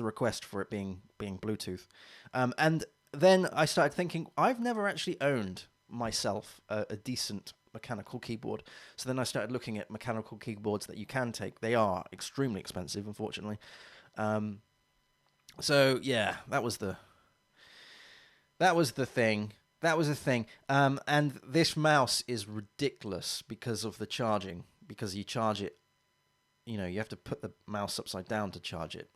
request for it being Bluetooth. And then I started thinking, I've never actually owned myself a decent mechanical keyboard. So then I started looking at mechanical keyboards that you can take. They are extremely expensive, unfortunately. So yeah, that was the thing. And this mouse is ridiculous because of the charging. Because you charge it, you have to put the mouse upside down to charge it,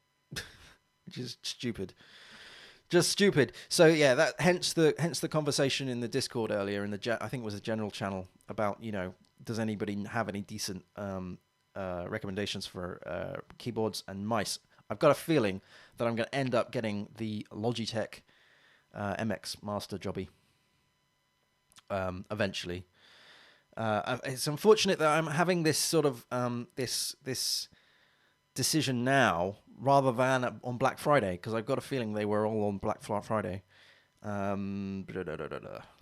which is stupid. Just stupid. So yeah, hence the conversation in the Discord earlier I think it was a general channel about, does anybody have any decent recommendations for keyboards and mice? I've got a feeling that I'm going to end up getting the Logitech MX Master Jobby eventually. It's unfortunate that I'm having this sort of this decision now rather than on Black Friday, because I've got a feeling they were all on Black Friday.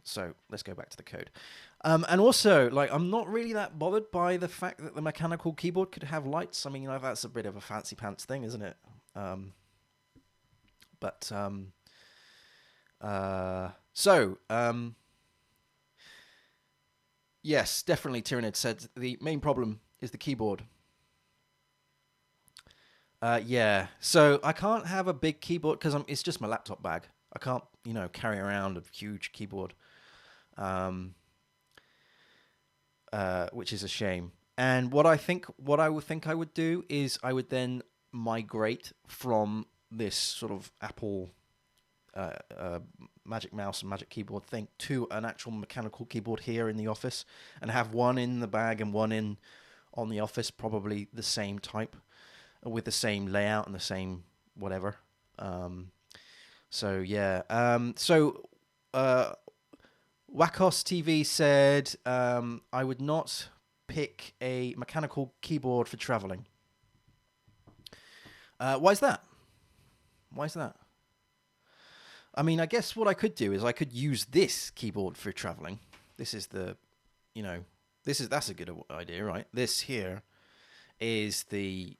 So let's go back to the code. And also, I'm not really that bothered by the fact that the mechanical keyboard could have lights. I mean, that's a bit of a fancy pants thing, isn't it? Yes, definitely. Tyrannid said the main problem is the keyboard. Yeah, so I can't have a big keyboard because it's just my laptop bag. I can't, carry around a huge keyboard, which is a shame. And what I would think I would do is I would then migrate from this sort of Apple Magic Mouse and Magic Keyboard thing to an actual mechanical keyboard here in the office, and have one in the bag and one on the office, probably the same type, with the same layout and the same whatever. So yeah. Wakos TV said I would not pick a mechanical keyboard for traveling. Why is that? I mean, I guess what I could do is I could use this keyboard for traveling. This is that's a good idea, right? This here is the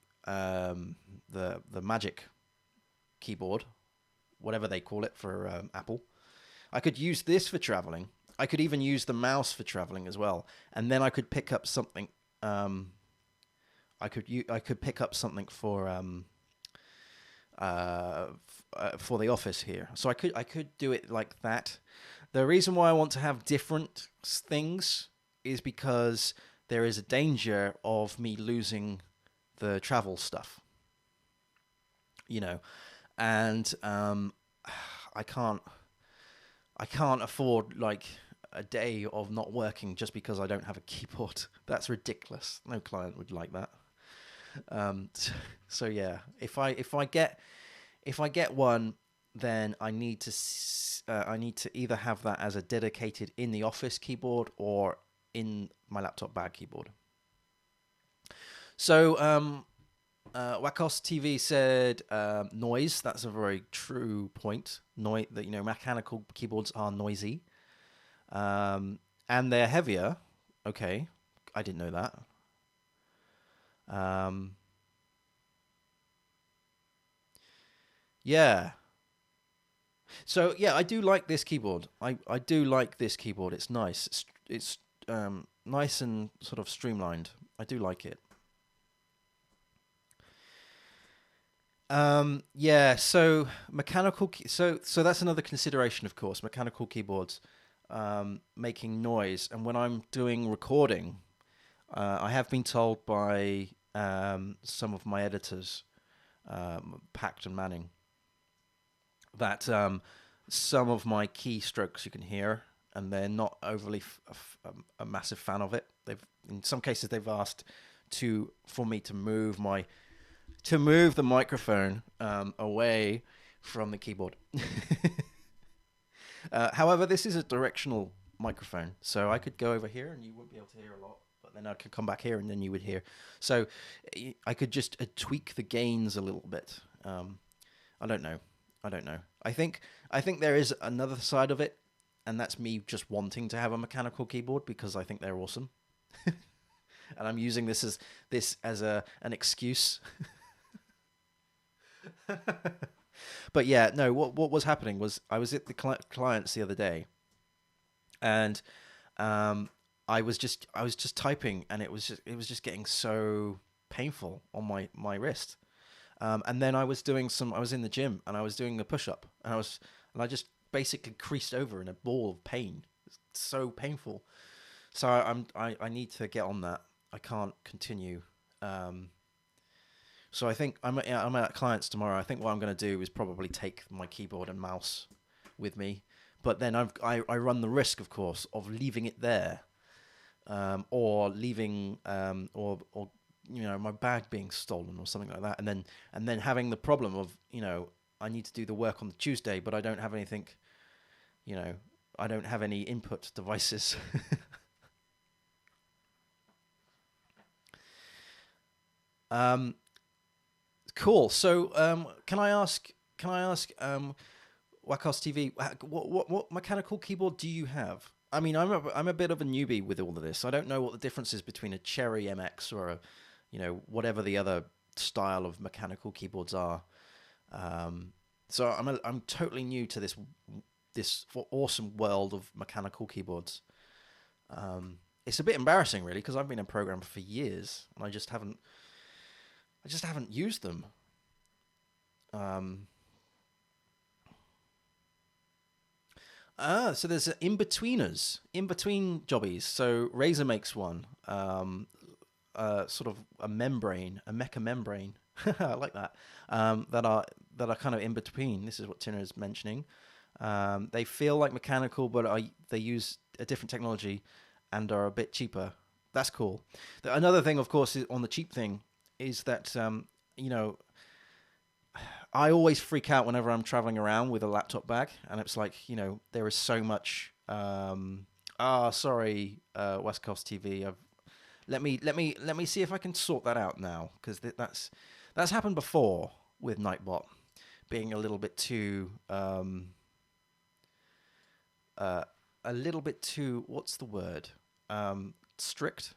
Magic keyboard, whatever they call it for Apple. I could use this for traveling. I could even use the mouse for traveling as well, and then I could pick up something. I could pick up something for the office here. So I could do it like that. The reason why I want to have different things is because there is a danger of me losing the travel stuff, and I can't afford a day of not working just because I don't have a keyboard. That's ridiculous. No client would like that. So yeah, if I get one, then I need to either have that as a dedicated in the office keyboard or in my laptop bag keyboard. So Wakos TV said noise. That's a very true point. Noise that mechanical keyboards are noisy, and they're heavier. Okay, I didn't know that. Yeah. So yeah, I do like this keyboard. I do like this keyboard. It's nice. It's nice and sort of streamlined. I do like it. Yeah, so so that's another consideration, of course. Mechanical keyboards making noise, and when I'm doing recording, I have been told by some of my editors, Pact and Manning, that some of my keystrokes you can hear, and they're not overly a massive fan of it. In some cases they've asked for me to move the microphone away from the keyboard. However, this is a directional microphone, so I could go over here and you wouldn't be able to hear a lot, but then I could come back here and then you would hear. So I could just tweak the gains a little bit. I don't know. I think there is another side of it, and that's me just wanting to have a mechanical keyboard because I think they're awesome. And I'm using this as an excuse. But yeah, no. What was happening was I was at the clients the other day, and I was just typing, and it was just getting so painful on my wrist. And then I was in the gym, and I was doing a push up, and I just basically creased over in a ball of pain. It's so painful. So I need to get on that. I can't continue. So I think I'm at clients tomorrow. I think what I'm going to do is probably take my keyboard and mouse with me, but then I run the risk, of course, of leaving it there, or leaving or my bag being stolen or something like that, and then having the problem of I need to do the work on the Tuesday, but I don't have anything, I don't have any input devices. Cool. So, can I ask, Wakos TV, what mechanical keyboard do you have? I mean, I'm a bit of a newbie with all of this. I don't know what the difference is between a Cherry MX or whatever the other style of mechanical keyboards are. So I'm totally new to this awesome world of mechanical keyboards. It's a bit embarrassing, really, because I've been a programmer for years and I just haven't used them. So there's in-between jobbies. So Razer makes one, sort of a mecha membrane. I like that. That are kind of in between. This is what Tina is mentioning. They feel like mechanical, but they use a different technology and are a bit cheaper. That's cool. Another thing, of course, is on the cheap thing is that I always freak out whenever I'm traveling around with a laptop bag, and it's like there is so much. Sorry, West Coast TV. Let me see if I can sort that out now, because that's happened before with Nightbot being a little bit too what's the word, strict.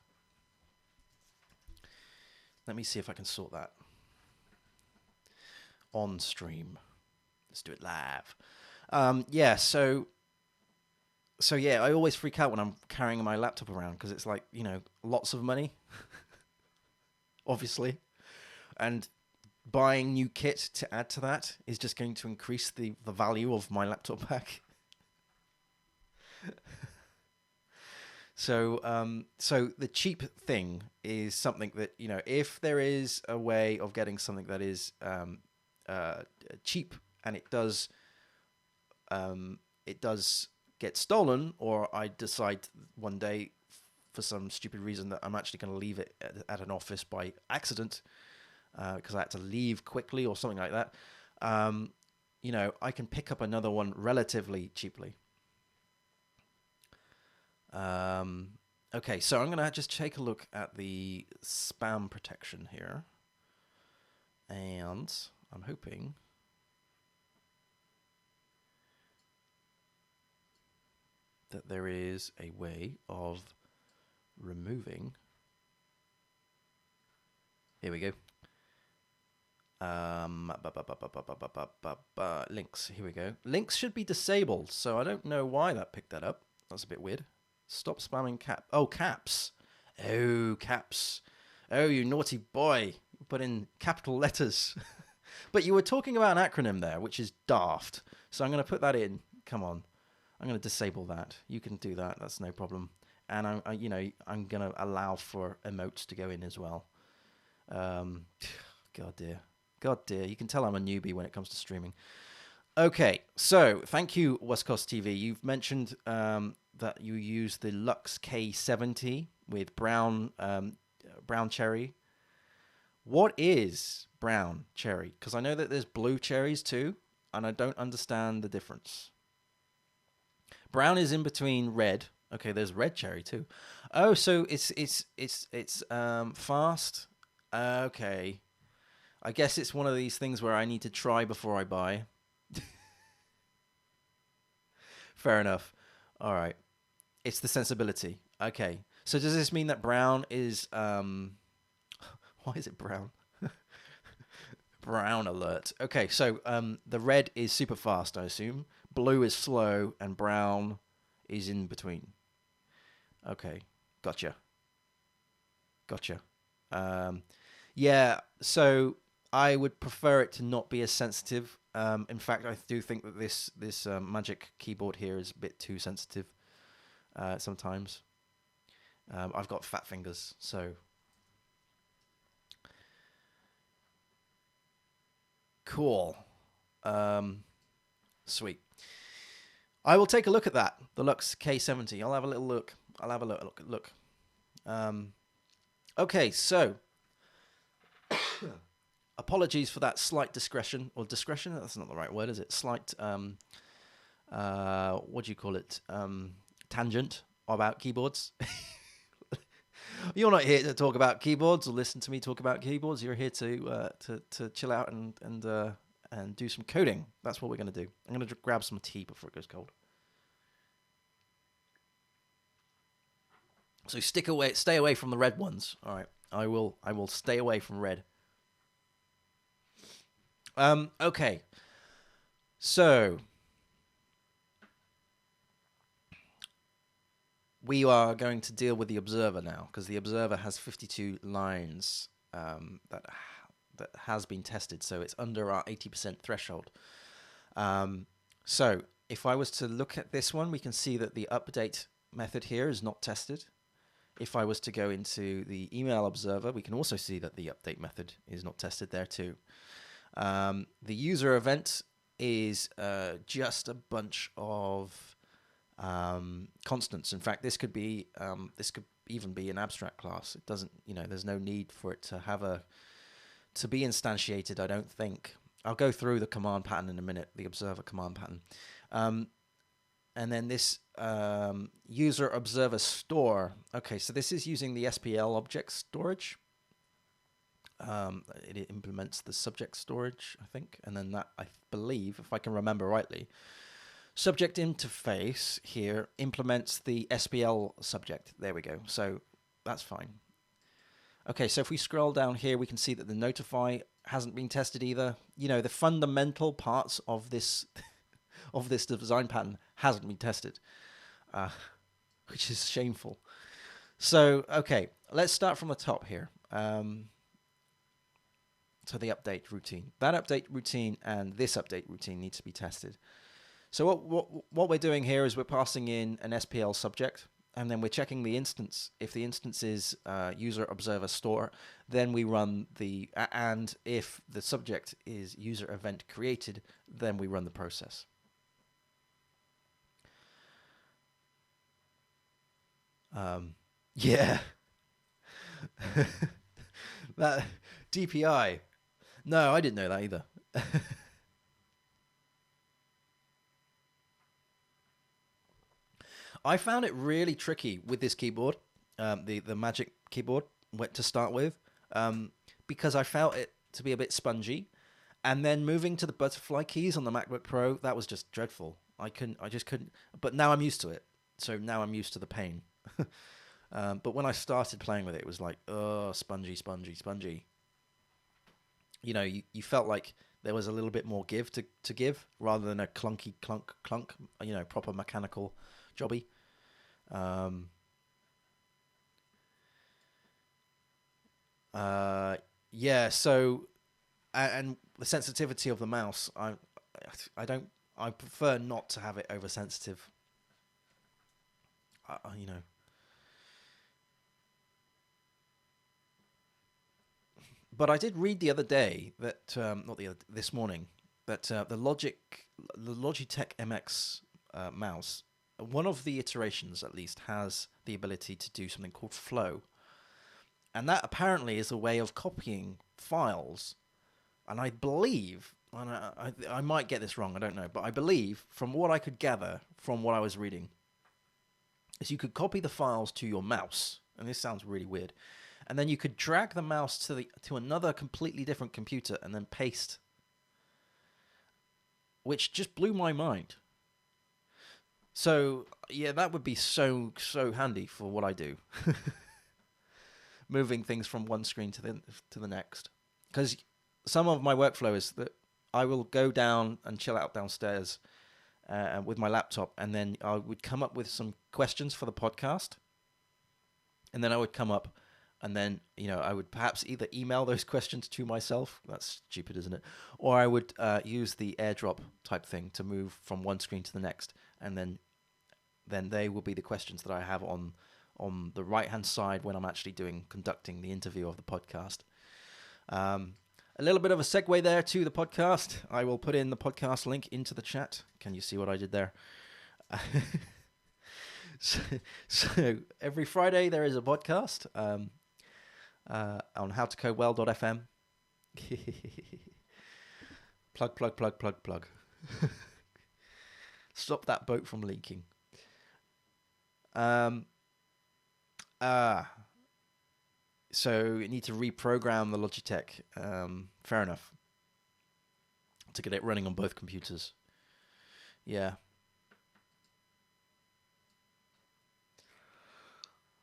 Let me see if I can sort that on stream. Let's do it live. Yeah, so yeah, I always freak out when I'm carrying my laptop around because it's like, lots of money, obviously. And buying new kit to add to that is just going to increase the value of my laptop bag. So the cheap thing is something that, if there is a way of getting something that is cheap and it does get stolen, or I decide one day for some stupid reason that I'm actually going to leave it at an office by accident because I had to leave quickly or something like that, I can pick up another one relatively cheaply. Okay, so I'm going to just take a look at the spam protection here. And I'm hoping that there is a way of removing. Here we go. Links. Here we go. Links should be disabled, so I don't know why that picked that up. That's a bit weird. Stop spamming cap. Oh, caps. Oh, caps. Oh, you naughty boy. You put in capital letters. But you were talking about an acronym there, which is daft. So I'm going to put that in. Come on. I'm going to disable that. You can do that. That's no problem. And I'm going to allow for emotes to go in as well. God dear. God dear. You can tell I'm a newbie when it comes to streaming. Okay, so thank you, West Coast TV. You've mentioned that you use the Lux K70 with brown cherry. What is brown cherry? Because I know that there's blue cherries too, and I don't understand the difference. Brown is in between red. Okay, there's red cherry too. Oh, so it's fast. Okay. I guess it's one of these things where I need to try before I buy. Fair enough. All right. It's the sensibility. Okay. So does this mean that brown is why is it brown? Brown alert. Okay, so the red is super fast, I assume. Blue is slow and brown is in between. Okay. Gotcha. Yeah, so I would prefer it to not be as sensitive. In fact, I do think that this Magic keyboard here is a bit too sensitive sometimes. I've got fat fingers, so... Cool. Sweet. I will take a look at that, the Lux K70. I'll have a little look. Okay, so... Apologies for that slight discretion, or discretion, that's not the right word, is it? Slight, what do you call it? Tangent about keyboards. You're not here to talk about keyboards or listen to me talk about keyboards. You're here to chill out and do some coding. That's what we're going to do. I'm going to grab some tea before it goes cold. So stay away from the red ones. All right, I will stay away from red. Okay. So we are going to deal with the observer now, because the observer has 52 lines that has been tested, so it's under our 80% threshold. So if I was to look at this one, we can see that the update method here is not tested. If I was to go into the email observer, we can also see that the update method is not tested there too. The user event is just a bunch of constants. In fact, this could even be an abstract class. It doesn't, there's no need for it to be instantiated, I don't think. I'll go through the command pattern in a minute, the observer command pattern. And then this user observer store. Okay, so this is using the SPL object storage. It implements the subject storage, I think, and then that, I believe, if I can remember rightly, subject interface here implements the SPL subject. There we go. So that's fine. Okay, so if we scroll down here, we can see that the notify hasn't been tested either. The fundamental parts of this of this design pattern hasn't been tested, which is shameful. So, okay, let's start from the top here. So the update routine. That update routine and this update routine need to be tested. So what we're doing here is we're passing in an SPL subject, and then we're checking the instance. If the instance is user observer store, then we run and if the subject is user event created, then we run the process. Yeah. That DPI. No, I didn't know that either. I found it really tricky with this keyboard the Magic Keyboard went to start with, because I felt it to be a bit spongy, and then moving to the butterfly keys on the MacBook Pro, that was just dreadful. I just couldn't. But now I'm used to it, so now I'm used to the pain. But when I started playing with it, it was like, oh, spongy, spongy, spongy. You felt like there was a little bit more give to give rather than a clunky clunk clunk, proper mechanical jobby. Um, yeah, so and the sensitivity of the mouse, I don't I prefer not to have it oversensitive. Uh, you know, but I did read the other day that not the other, this morning that the Logitech MX mouse, one of the iterations at least has the ability to do something called flow, and that apparently is a way of copying files. And I believe, and I might get this wrong, I don't know, but I believe from what I could gather from what I was reading, is you could copy the files to your mouse, and this sounds really weird, and then you could drag the mouse to another completely different computer and then paste, which just blew my mind. So yeah, that would be so handy for what I do, moving things from one screen to the next. Because some of my workflow is that I will go down and chill out downstairs with my laptop, and then I would come up with some questions for the podcast, and then I would come up, and then I would perhaps either email those questions to myself. That's stupid, isn't it? Or I would use the AirDrop type thing to move from one screen to the next, and then they will be the questions that I have on the right hand side when I'm actually conducting the interview of the podcast. A little bit of a segue there to the podcast. I will put in the podcast link into the chat. Can you see what I did there? So every Friday there is a podcast on howtocodewell.fm. Plug. Stop that boat from leaking. So you need to reprogram the Logitech. Fair enough. To get it running on both computers. Yeah.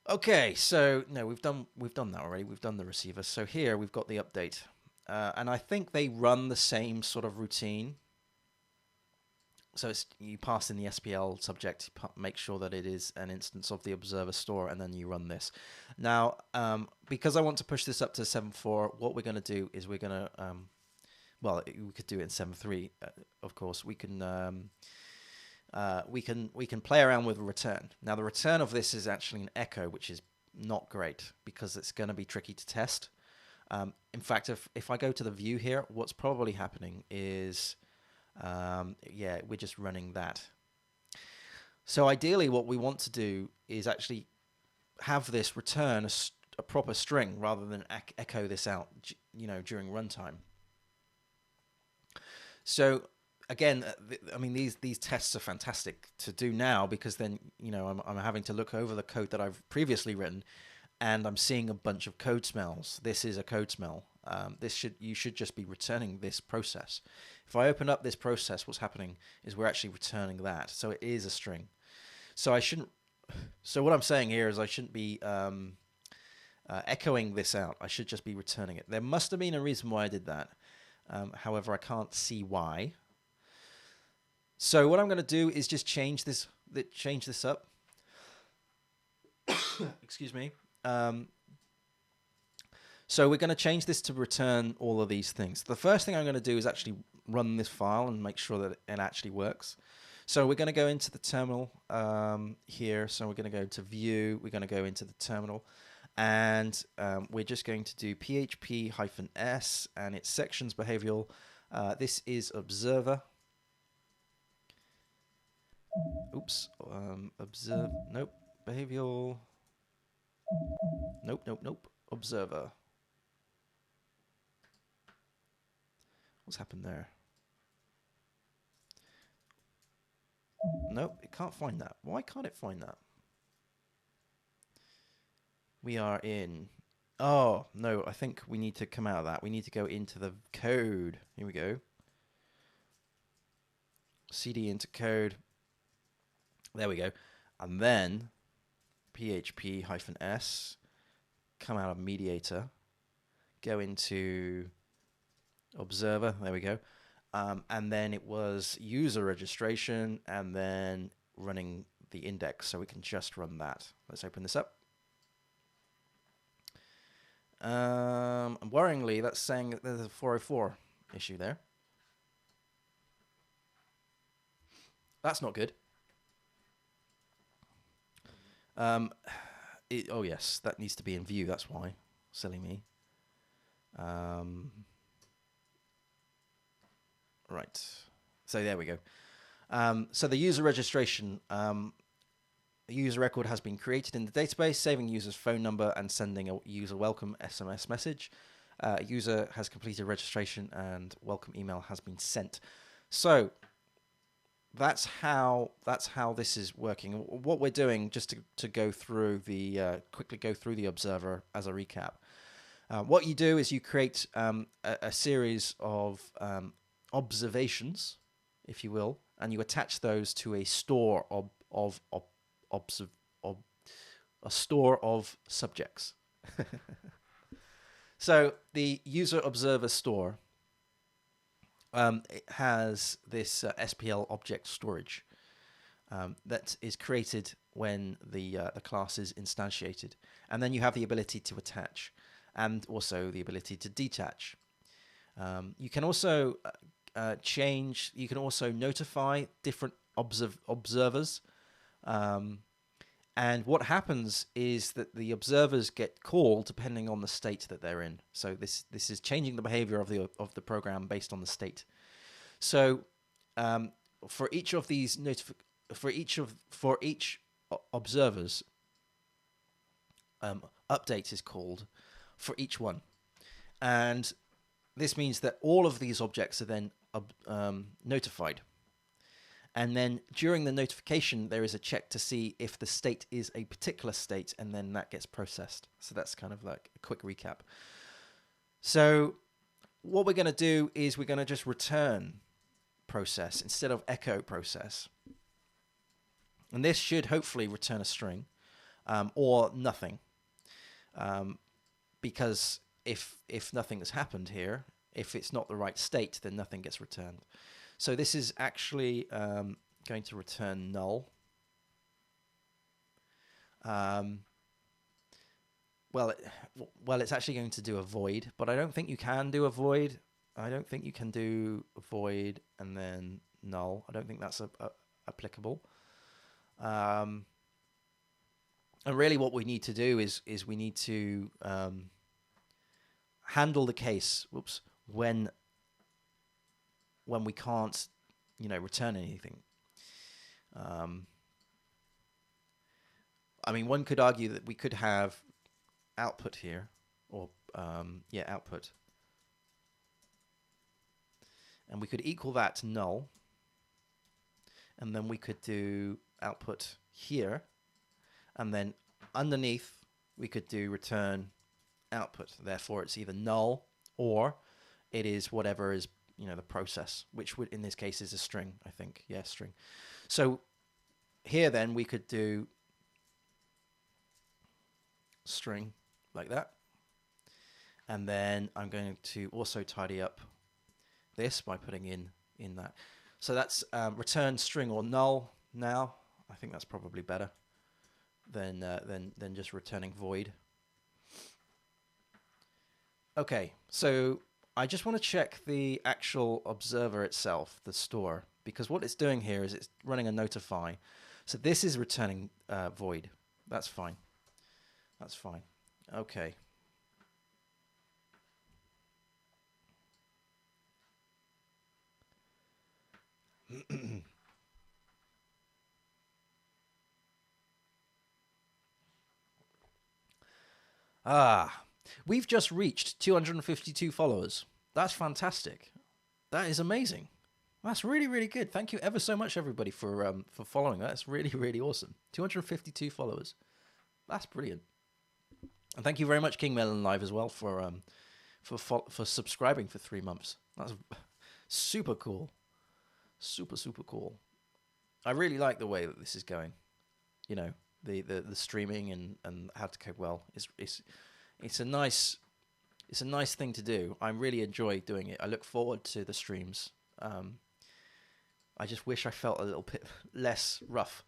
Okay, so no, we've done that already. We've done the receiver. So here we've got the update, and I think they run the same sort of routine. So you pass in the SPL subject, make sure that it is an instance of the observer store, and then you run this. Now, because I want to push this up to 7.4, what we're going to do is we're going to, well, we could do it in 7.3, of course. We can play around with return. Now, the return of this is actually an echo, which is not great because it's going to be tricky to test. In fact, if I go to the view here, what's probably happening is, we're just running that. So ideally, what we want to do is actually have this return a proper string rather than echo this out, during runtime. So again, I mean, these tests are fantastic to do now because then I'm having to look over the code that I've previously written, and I'm seeing a bunch of code smells. This is a code smell. You should just be returning this process. If I open up this process, what's happening is we're actually returning that. So it is a string. So what I'm saying here is I shouldn't be echoing this out. I should just be returning it. There must have been a reason why I did that. However, I can't see why. So what I'm going to do is just change this up. Excuse me. So we're going to change this to return all of these things. The first thing I'm going to do is actually run this file and make sure that it actually works. So we're going to go into the terminal here. So we're going to go to view. We're going to go into the terminal. And we're just going to do PHP-S and its sections behavioral. This is observer. Oops. Observe. Nope. Behavioral. Nope. Observer. What's happened there? Nope, it can't find that. Why can't it find that? We are in. Oh, no, I think we need to come out of that. We need to go into the code. Here we go. CD into code. There we go. And then PHP-S, come out of mediator, go into observer. There we go. And then it was user registration and then running the index. So we can just run that. Let's open this up. Worryingly, that's saying that there's a 404 issue there. That's not good. Oh yes, that needs to be in view. That's why. Silly me. Right. So there we go. So the user registration. A user record has been created in the database, saving user's phone number and sending a user welcome SMS message. A user has completed registration and welcome email has been sent. So that's how this is working. What we're doing, just to go through the quickly go through the observer as a recap. What you do is you create a series of observations, if you will, and you attach those to a store a store of subjects. So the user observer store it has this SPL object storage that is created when the class is instantiated, and then you have the ability to attach and also the ability to detach. You can also change. You can also notify different observers. And what happens is that the observers get called depending on the state that they're in. So this is changing the behavior of the program based on the state. So for each of these for each observers, update is called for each one, and this means that all of these objects are then notified. And then during the notification, there is a check to see if the state is a particular state, and then that gets processed. So that's kind of like a quick recap. So what we're going to do is we're going to just return process instead of echo process. And this should hopefully return a string or nothing. Because if nothing has happened here, if it's not the right state, then nothing gets returned. So this is actually going to return null. Well, it's actually going to do a void, but I don't think you can do a void. I don't think you can do a void and then null. I don't think that's applicable. And really what we need to do is we need to handle the case, when we can't, return anything. I mean, one could argue that we could have output here, or output, and we could equal that to null, and then we could do output here, and then underneath we could do return output. Therefore, it's either null or it is whatever is the process, which would in this case is a string, I think. Yeah, string. So here then we could do string like that, and then I'm going to also tidy up this by putting in that. So that's return string or null. Now I think that's probably better than just returning void. Okay, so I just want to check the actual observer itself, the store, because what it's doing here is it's running a notify. So this is returning void. That's fine. That's fine. Okay. We've just reached 252 followers. That's fantastic. That is amazing. That's really, really good. Thank you ever so much, everybody, for following. That's really, really awesome. 252 followers. That's brilliant. And thank you very much, King Melon Live, as well, for subscribing for 3 months. That's super cool. Super cool. I really like the way that this is going. You know, the streaming and how to code well. It's a nice thing to do. I really enjoy doing it. I look forward to the streams. I just wish I felt a little bit less rough.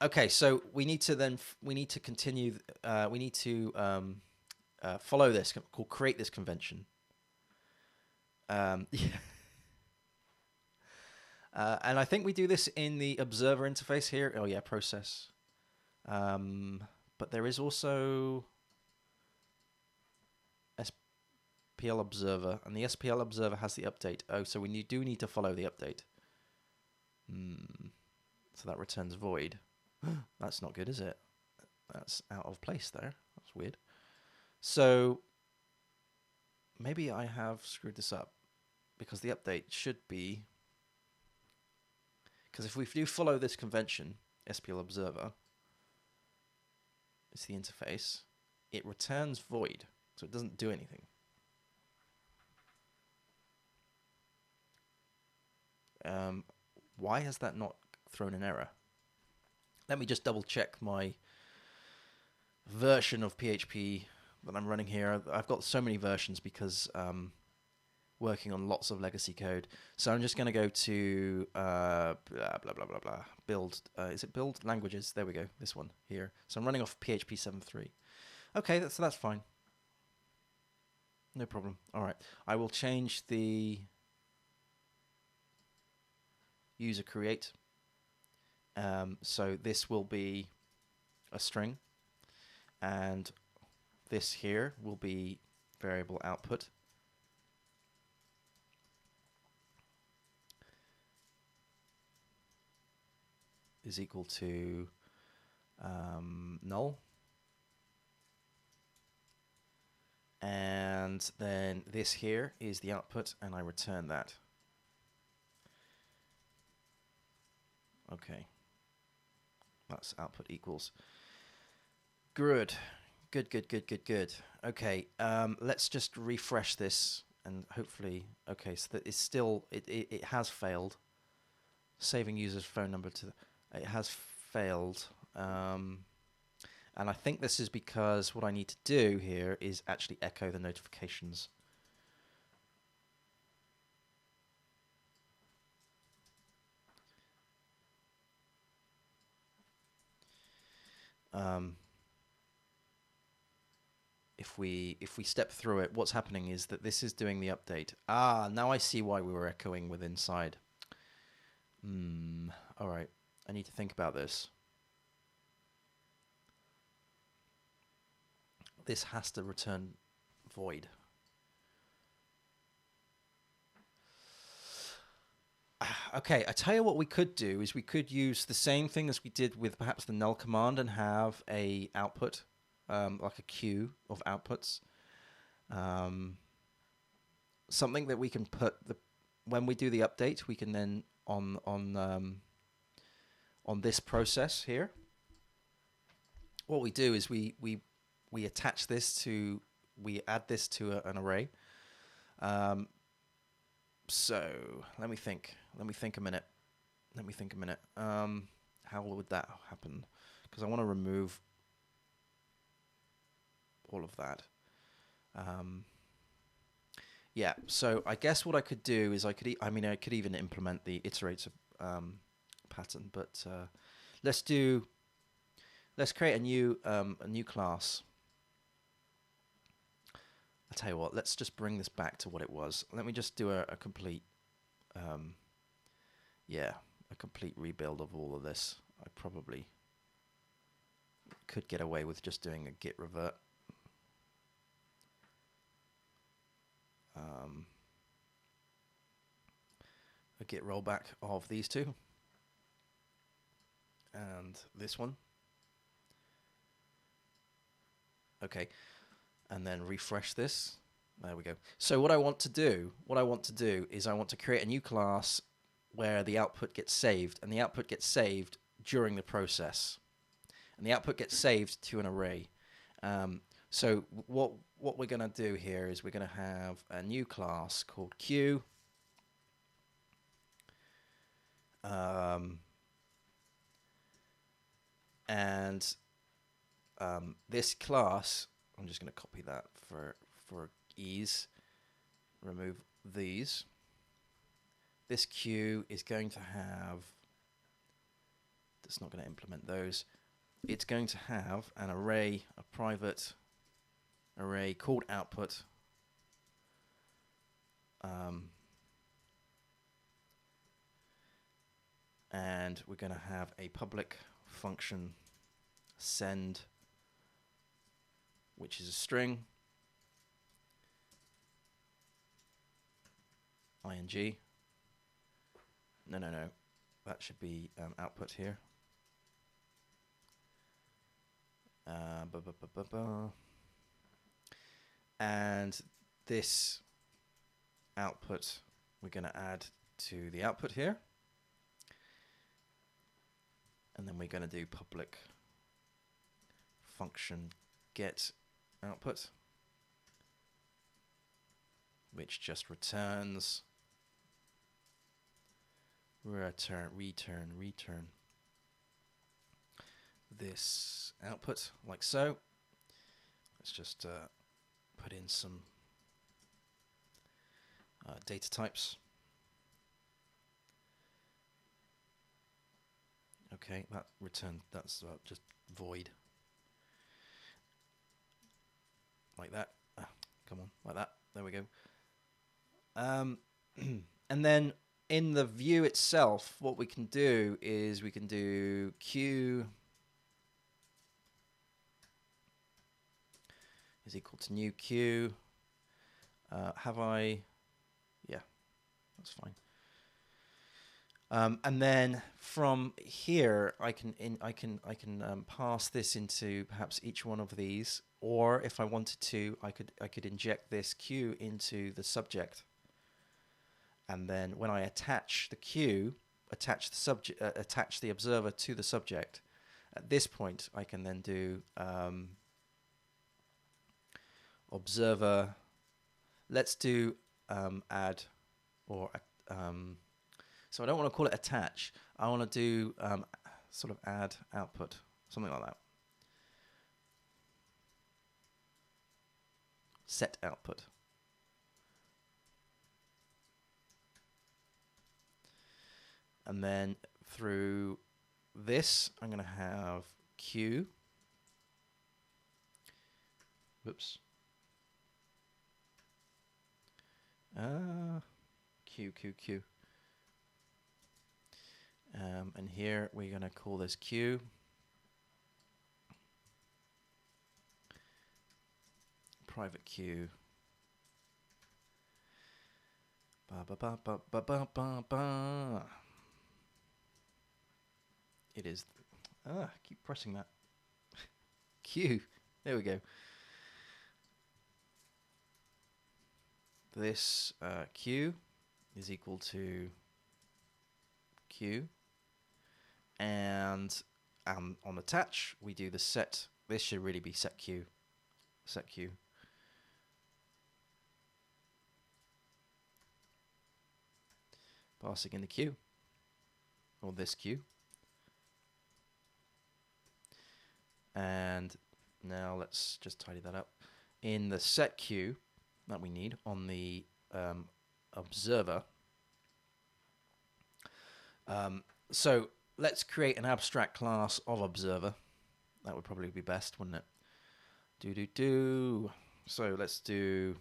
Okay, so we need to continue. We need to follow this called create this convention. Yeah. And I think we do this in the observer interface here. Oh yeah, process. But there is also SPL observer, and the SPL observer has the update. Oh, so we do need to follow the update. So that returns void. That's not good, is it? That's out of place there. That's weird. So maybe I have screwed this up, because the update should be... Because if we do follow this convention, SPL observer, it's the interface, it returns void, so it doesn't do anything. Why has that not thrown an error? Let me just double check my version of PHP that I'm running here. I've got so many versions because working on lots of legacy code. So I'm just going to go to blah, blah, blah, blah, blah. Build, is it build languages? There we go, this one here. So I'm running off PHP 7.3. Okay, that's fine. No problem. All right, I will change the user create. So this will be a string, and this here will be variable output. Is equal to null. And then this here is the output, and I return that. Okay. That's output equals. Good. Good. Okay, let's just refresh this, and hopefully, okay, so that it's still, it has failed. Saving user's phone number to, it has failed. And I think this is because what I need to do here is actually echo the notifications. If we step through it, what's happening is that this is doing the update. Ah, now I see why we were echoing with inside. All right, I need to think about this. This has to return void. Okay, I tell you what we could do is we could use the same thing as we did with perhaps the null command and have a output, like a queue of outputs. Something that we can put when we do the update, we can then on this process here. What we do is we attach this to, we add this to an array. So let me think a minute. How would that happen? Because I want to remove all of that. Yeah, so I guess what I could do is I could even implement the iterator pattern, but let's create a new class. I'll tell you what, let's just bring this back to what it was. Let me just do a complete, a complete rebuild of all of this. I probably could get away with just doing a git revert. A git rollback of these two. And this one. Okay. And then refresh this. There we go. So what I want to do is I want to create a new class where the output gets saved, and the output gets saved during the process, and the output gets saved to an array. So what we're going to do here is we're going to have a new class called Q. And this class, I'm just going to copy that for ease. Remove these. This Q is going to have, it's not going to implement those. It's going to have an array, a private array called output. And we're going to have a public function send, which is a string, ing. No, that should be output here. And this output we're going to add to the output here. And then we're going to do public function get output, which just returns return this output like so. Let's just put in some data types. Okay, that return, that's just void. Like that. Come on, like that. There we go. And then in the view itself, what we can do is we can do Q is equal to new Q. Yeah, that's fine. And then from here, I can pass this into perhaps each one of these, or if I wanted to, I could inject this Q into the subject. And then when I attach the Q, attach the observer to the subject. At this point, I can then do observer. Let's do add or so I don't want to call it attach. I want to do sort of add output, something like that. Set output. And then through this, I'm going to have Q. Whoops. Q. And here we're going to call this Q. Private Q. It is. Keep pressing that. Q. There we go. This Q is equal to Q. And on attach, we do the set. This should really be set Q. Set Q. Passing in the Q. Or this Q. And now let's just tidy that up. In the set Q that we need on the observer. So let's create an abstract class of observer. That would probably be best, wouldn't it? So let's do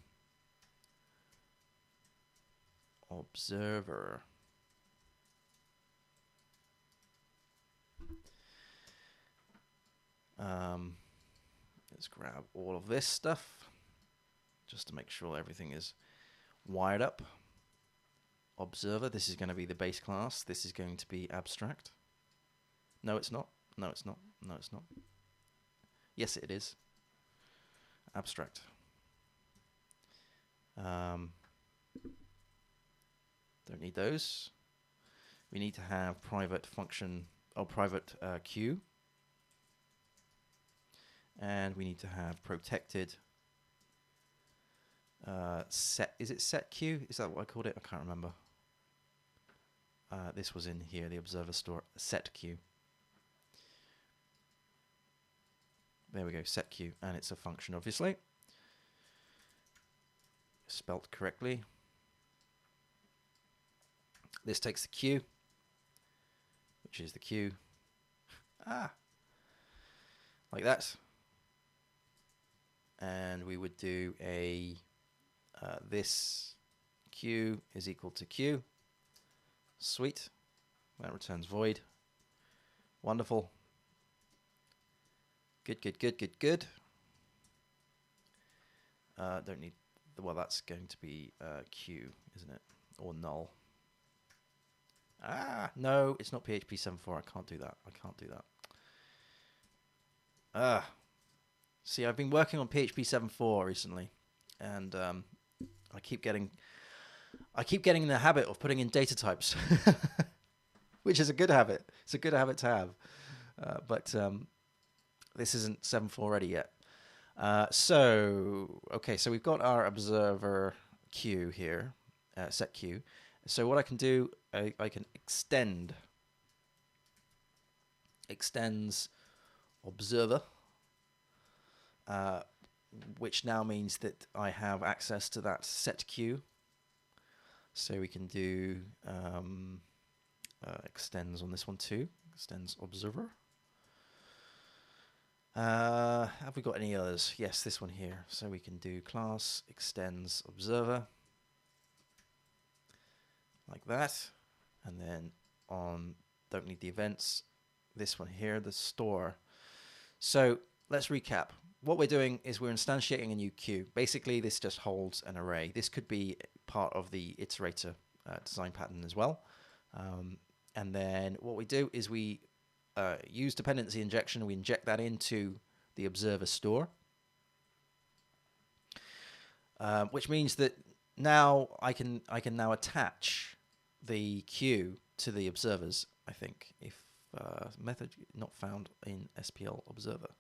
observer. Let's grab all of this stuff just to make sure everything is wired up. Observer, this is going to be the base class. This is going to be abstract. No, it's not. No, it's not. No, it's not. Yes, it is. Abstract. Don't need those. We need to have private function or private queue. And we need to have protected set. Is it set queue? Is that what I called it? I can't remember. This was in here, the observer store, set queue. There we go, set queue, and it's a function, obviously. Spelt correctly. This takes the queue, which is the queue. Like that. And we would do a this queue is equal to queue. Sweet. That returns void. Wonderful. Good, good, good, good, good. Don't need, well, that's going to be queue, isn't it? Or null. No, it's not PHP 7.4. I can't do that. I can't do that. See, I've been working on PHP 7.4 recently, and I keep getting in the habit of putting in data types, which is a good habit. It's a good habit to have, but this isn't 7.4 ready yet. So we've got our observer queue here, set queue. So what I can do, I can extends observer, which now means that I have access to that set queue. So we can do extends on this one too, extends observer. Have we got any others? Yes, this one here. So we can do class extends observer, like that. And then on, don't need the events, this one here, the store. So let's recap. What we're doing is we're instantiating a new queue. Basically, this just holds an array. This could be part of the iterator design pattern as well. And then what we do is we use dependency injection. We inject that into the observer store, which means that now I can now attach the queue to the observers. I think if method not found in SPL observer.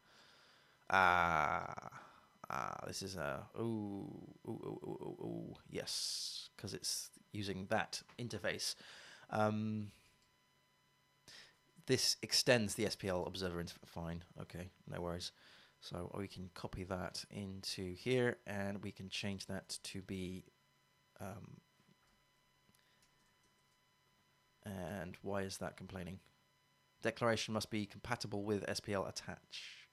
This is a yes, because it's using that interface. This extends the SPL observer interface. Fine, okay, no worries. So we can copy that into here, and we can change that to be. And why is that complaining? Declaration must be compatible with SPL attach.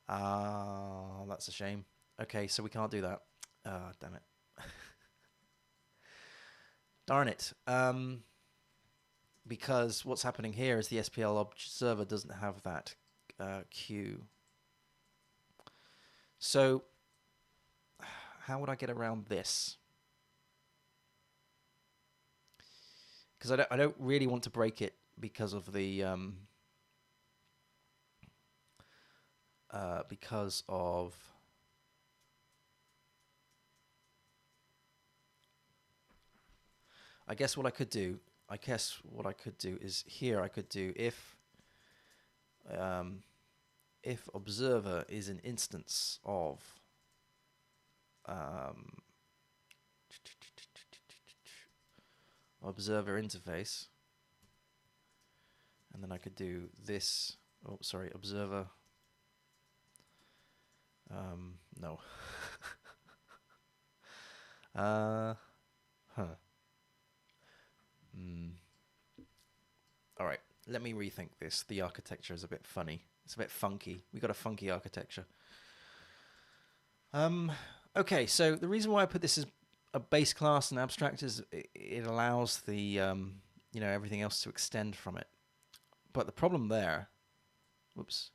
That's a shame. Okay, so we can't do that. Damn it. Darn it. Because what's happening here is the SPL observer doesn't have that queue. So how would I get around this? Because I don't really want to break it because of the I guess what I could do is here I could do if observer is an instance of observer interface, and then I could do this. Oh, sorry, observer. No. All right, let me rethink this. The architecture is a bit funny. It's a bit funky. We got a funky architecture. Okay, so the reason why I put this as a base class and abstract is it allows the everything else to extend from it. But the problem there, whoops,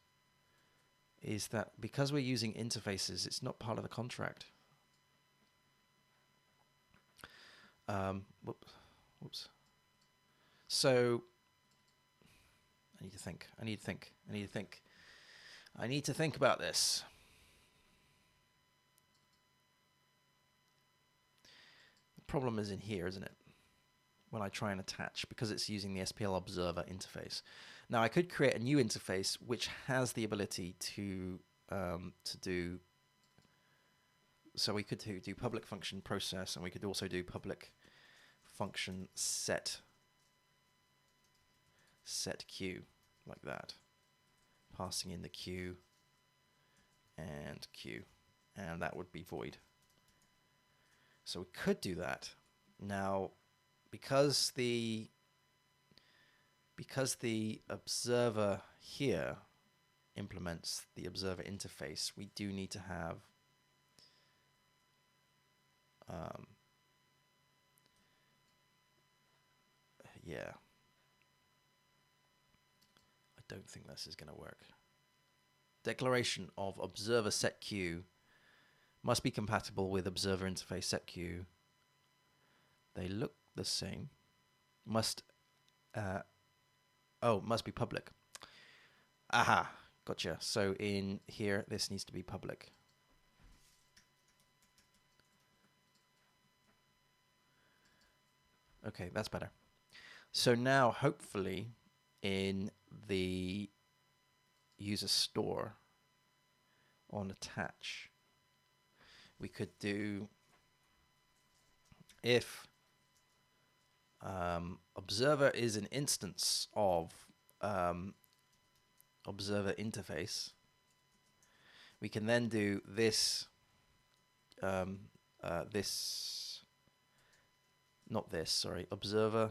is that because we're using interfaces, it's not part of the contract. Whoops. So I need to think. I need to think about this. The problem is in here, isn't it? when I try and attach, because it's using the SPL observer interface. Now I could create a new interface which has the ability to do. So we could do public function process, and we could also do public function set queue, like that, passing in the queue and queue, and that would be void. So we could do that. Now, because the observer here implements the observer interface, we do need to have yeah. I don't think this is going to work. Declaration of observer set queue must be compatible with observer interface set queue. They look the same. Must be public. Aha, gotcha. So in here, this needs to be public. Okay, that's better. So now, hopefully, in the user store on attach, we could do if observer is an instance of observer interface, we can then do this observer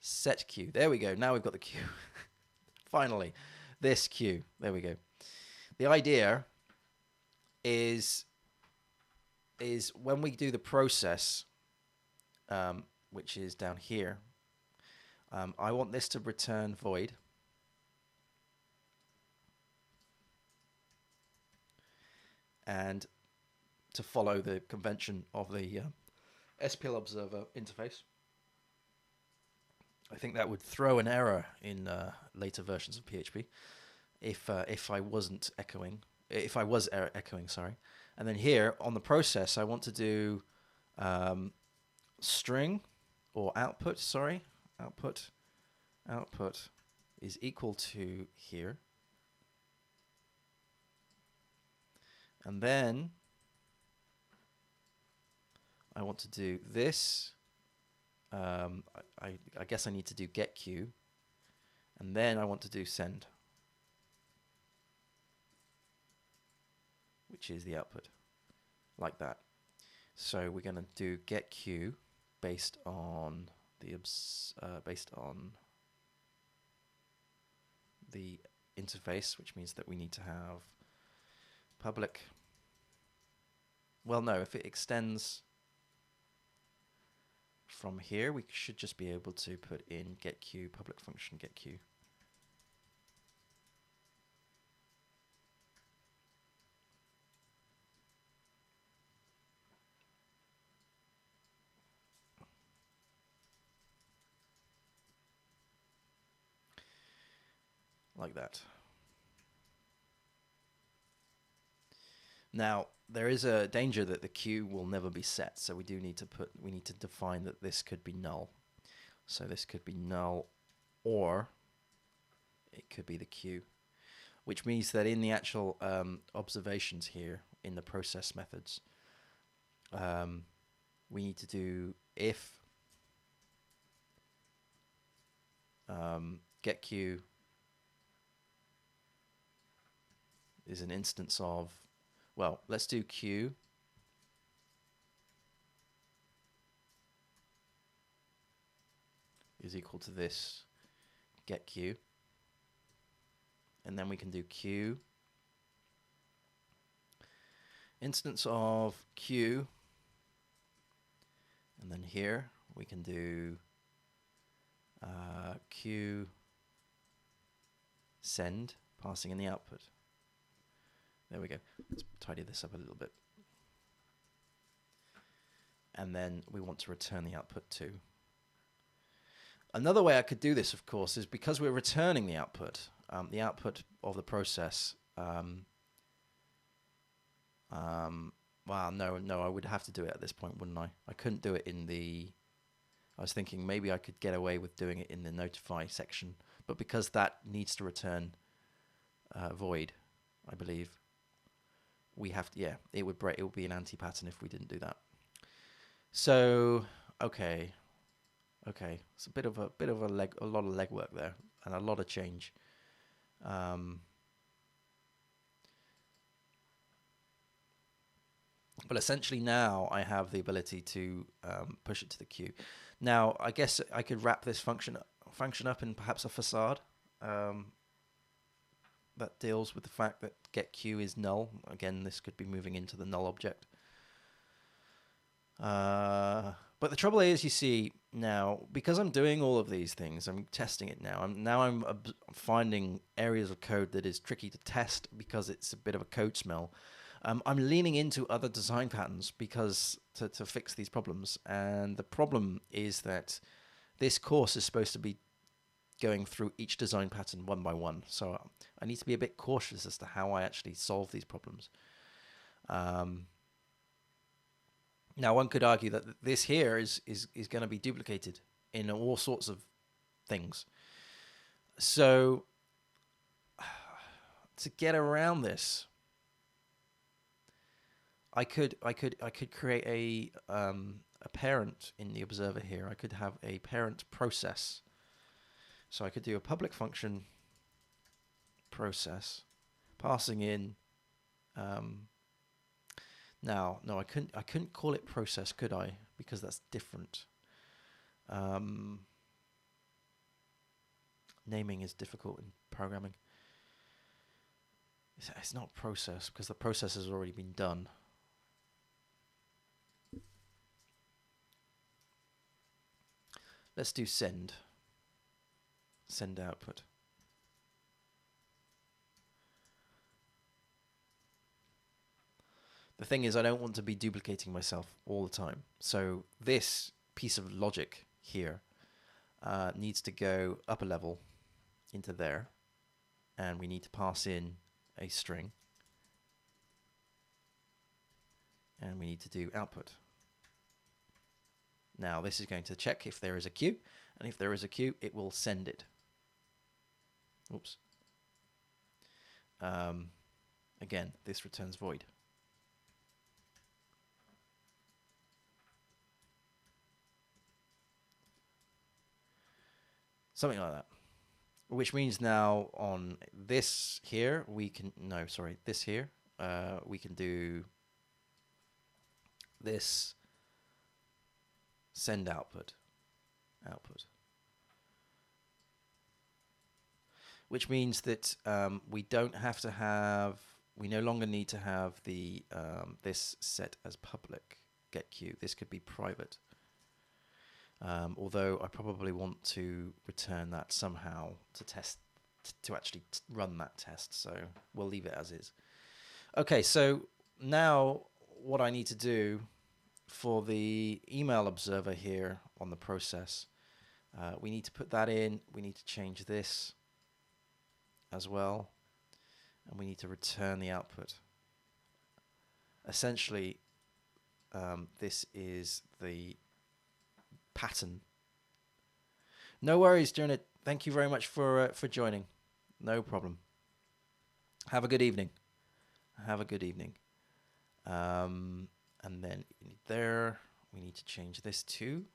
set queue. There we go. Now we've got the queue. Finally, this queue. There we go. The idea is when we do the process, which is down here, I want this to return void. And to follow the convention of the SPL observer interface. I think that would throw an error in later versions of PHP if I wasn't echoing. If I was echoing, sorry. And then here on the process, I want to do string or output. Sorry, output is equal to here, and then I want to do this. I guess I need to do get queue, and then I want to do send, which is the output, like that. So we're going to do get queue based on the interface, which means that we need to have public. Well, no, if it extends from here, we should just be able to put in get queue, public function get queue. Like that. Now, there is a danger that the queue will never be set, so we need to define that this could be null. So this could be null, or it could be the queue, which means that in the actual observations here in the process methods, we need to do if get queue is an instance of, well, let's do queue is equal to this get queue, and then we can do queue instance of queue, and then here we can do queue send, passing in the output. There we go. Let's tidy this up a little bit. And then we want to return the output too. Another way I could do this, of course, is because we're returning the output of the process Well, no, I would have to do it at this point, wouldn't I? I couldn't do it in the. I was thinking maybe I could get away with doing it in the notify section, but because that needs to return void, I believe we have to. Yeah, it would break. It would be an anti-pattern if we didn't do that. So okay, it's a lot of legwork there, and a lot of change. But essentially now I have the ability to push it to the queue. Now I guess I could wrap this function up in perhaps a facade that deals with the fact that get queue is null. Again, this could be moving into the null object. But the trouble is, you see, now, because I'm doing all of these things, I'm testing it now. I'm finding areas of code that is tricky to test because it's a bit of a code smell. I'm leaning into other design patterns because to fix these problems. And the problem is that this course is supposed to be going through each design pattern one by one. So I need to be a bit cautious as to how I actually solve these problems. Now, one could argue that this here is going to be duplicated in all sorts of things. So to get around this, I could create a parent in the observer here. I could have a parent process. So I could do a public function process, passing in. Now, no, I couldn't call it process, could I? Because that's different. Naming is difficult in programming. It's not process because the process has already been done. Let's do send. Send output. The thing is, I don't want to be duplicating myself all the time. So this piece of logic here needs to go up a level into there. And we need to pass in a string. And we need to do output. Now this is going to check if there is a queue. And if there is a queue, it will send it. Oops. Again, this returns void. Something like that. Which means now on this here, we can, no, sorry, this here, we can do this send output. Which means that we don't have to have, we no longer need to have the this set as public get queue. This could be private. Although I probably want to return that somehow to test, to actually run that test. So we'll leave it as is. Okay, so now what I need to do for the email observer here on the process, we need to put that in. We need to change this as well. And we need to return the output. Essentially, this is the pattern. No worries, Janet. Thank you very much for joining. No problem. Have a good evening. Have a good evening. And then there, we need to change this to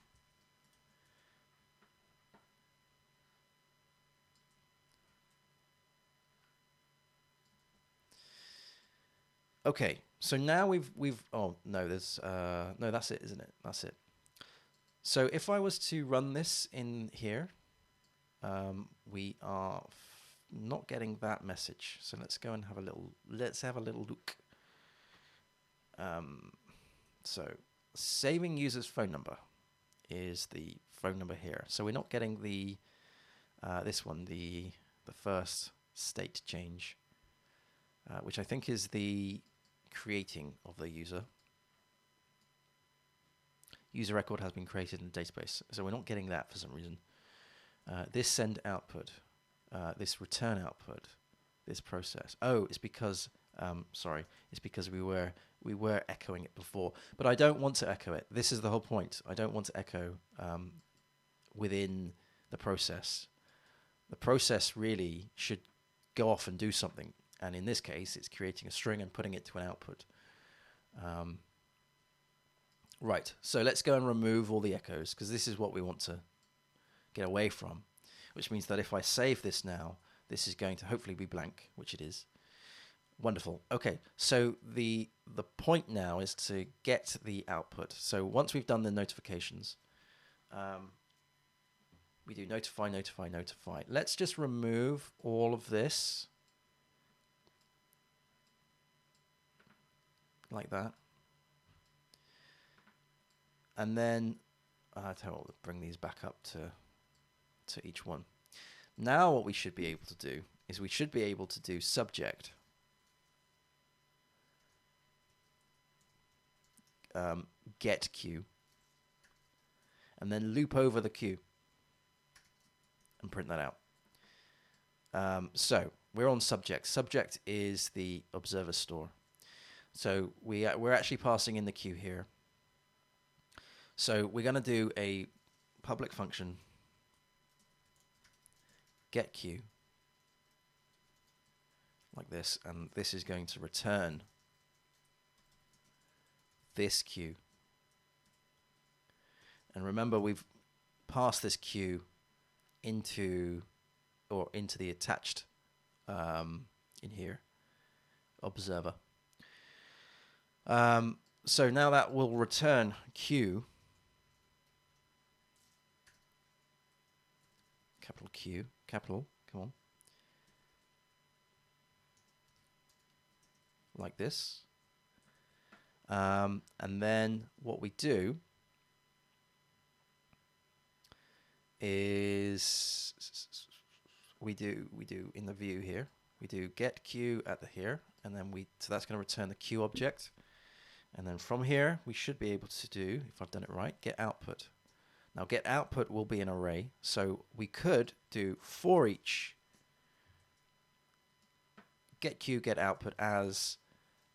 okay. So now we've oh no, there's no, that's it, isn't it? That's it. So if I was to run this in here, we are not getting that message. So let's go and have a little, look. So saving user's phone number is the phone number here. So we're not getting the this one, the first state change, which I think is the creating of the user. User record has been created in the database. So we're not getting that for some reason. This send output, this return output, this process. Oh, it's because Sorry, it's because we were echoing it before, but I don't want to echo it. This is the whole point. I don't want to echo within the process. The process really should go off and do something, and in this case, it's creating a string and putting it to an output. Right, so let's go and remove all the echoes, because this is what we want to get away from, which means that if I save this now, this is going to hopefully be blank, which it is. Wonderful. Okay, so the point now is to get the output. So once we've done the notifications, we do notify, notify, notify. Let's just remove all of this like that. And then I tell you what, we'll bring these back up to each one. Now what we should be able to do is we should be able to do subject get queue, and then loop over the queue and print that out. So we're on subject. Subject is the observer store. So we're actually passing in the queue here. So we're going to do a public function get queue like this, and this is going to return this queue. And remember, we've passed this queue into the attached in here observer. So now that will return queue, capital Q, capital, come on, like this. And then what we do is we do in the view here, we do get queue at the here, and then so that's going to return the queue object. And then from here, we should be able to do, if I've done it right, get output. Now get output will be an array, so we could do for each get queue, get output as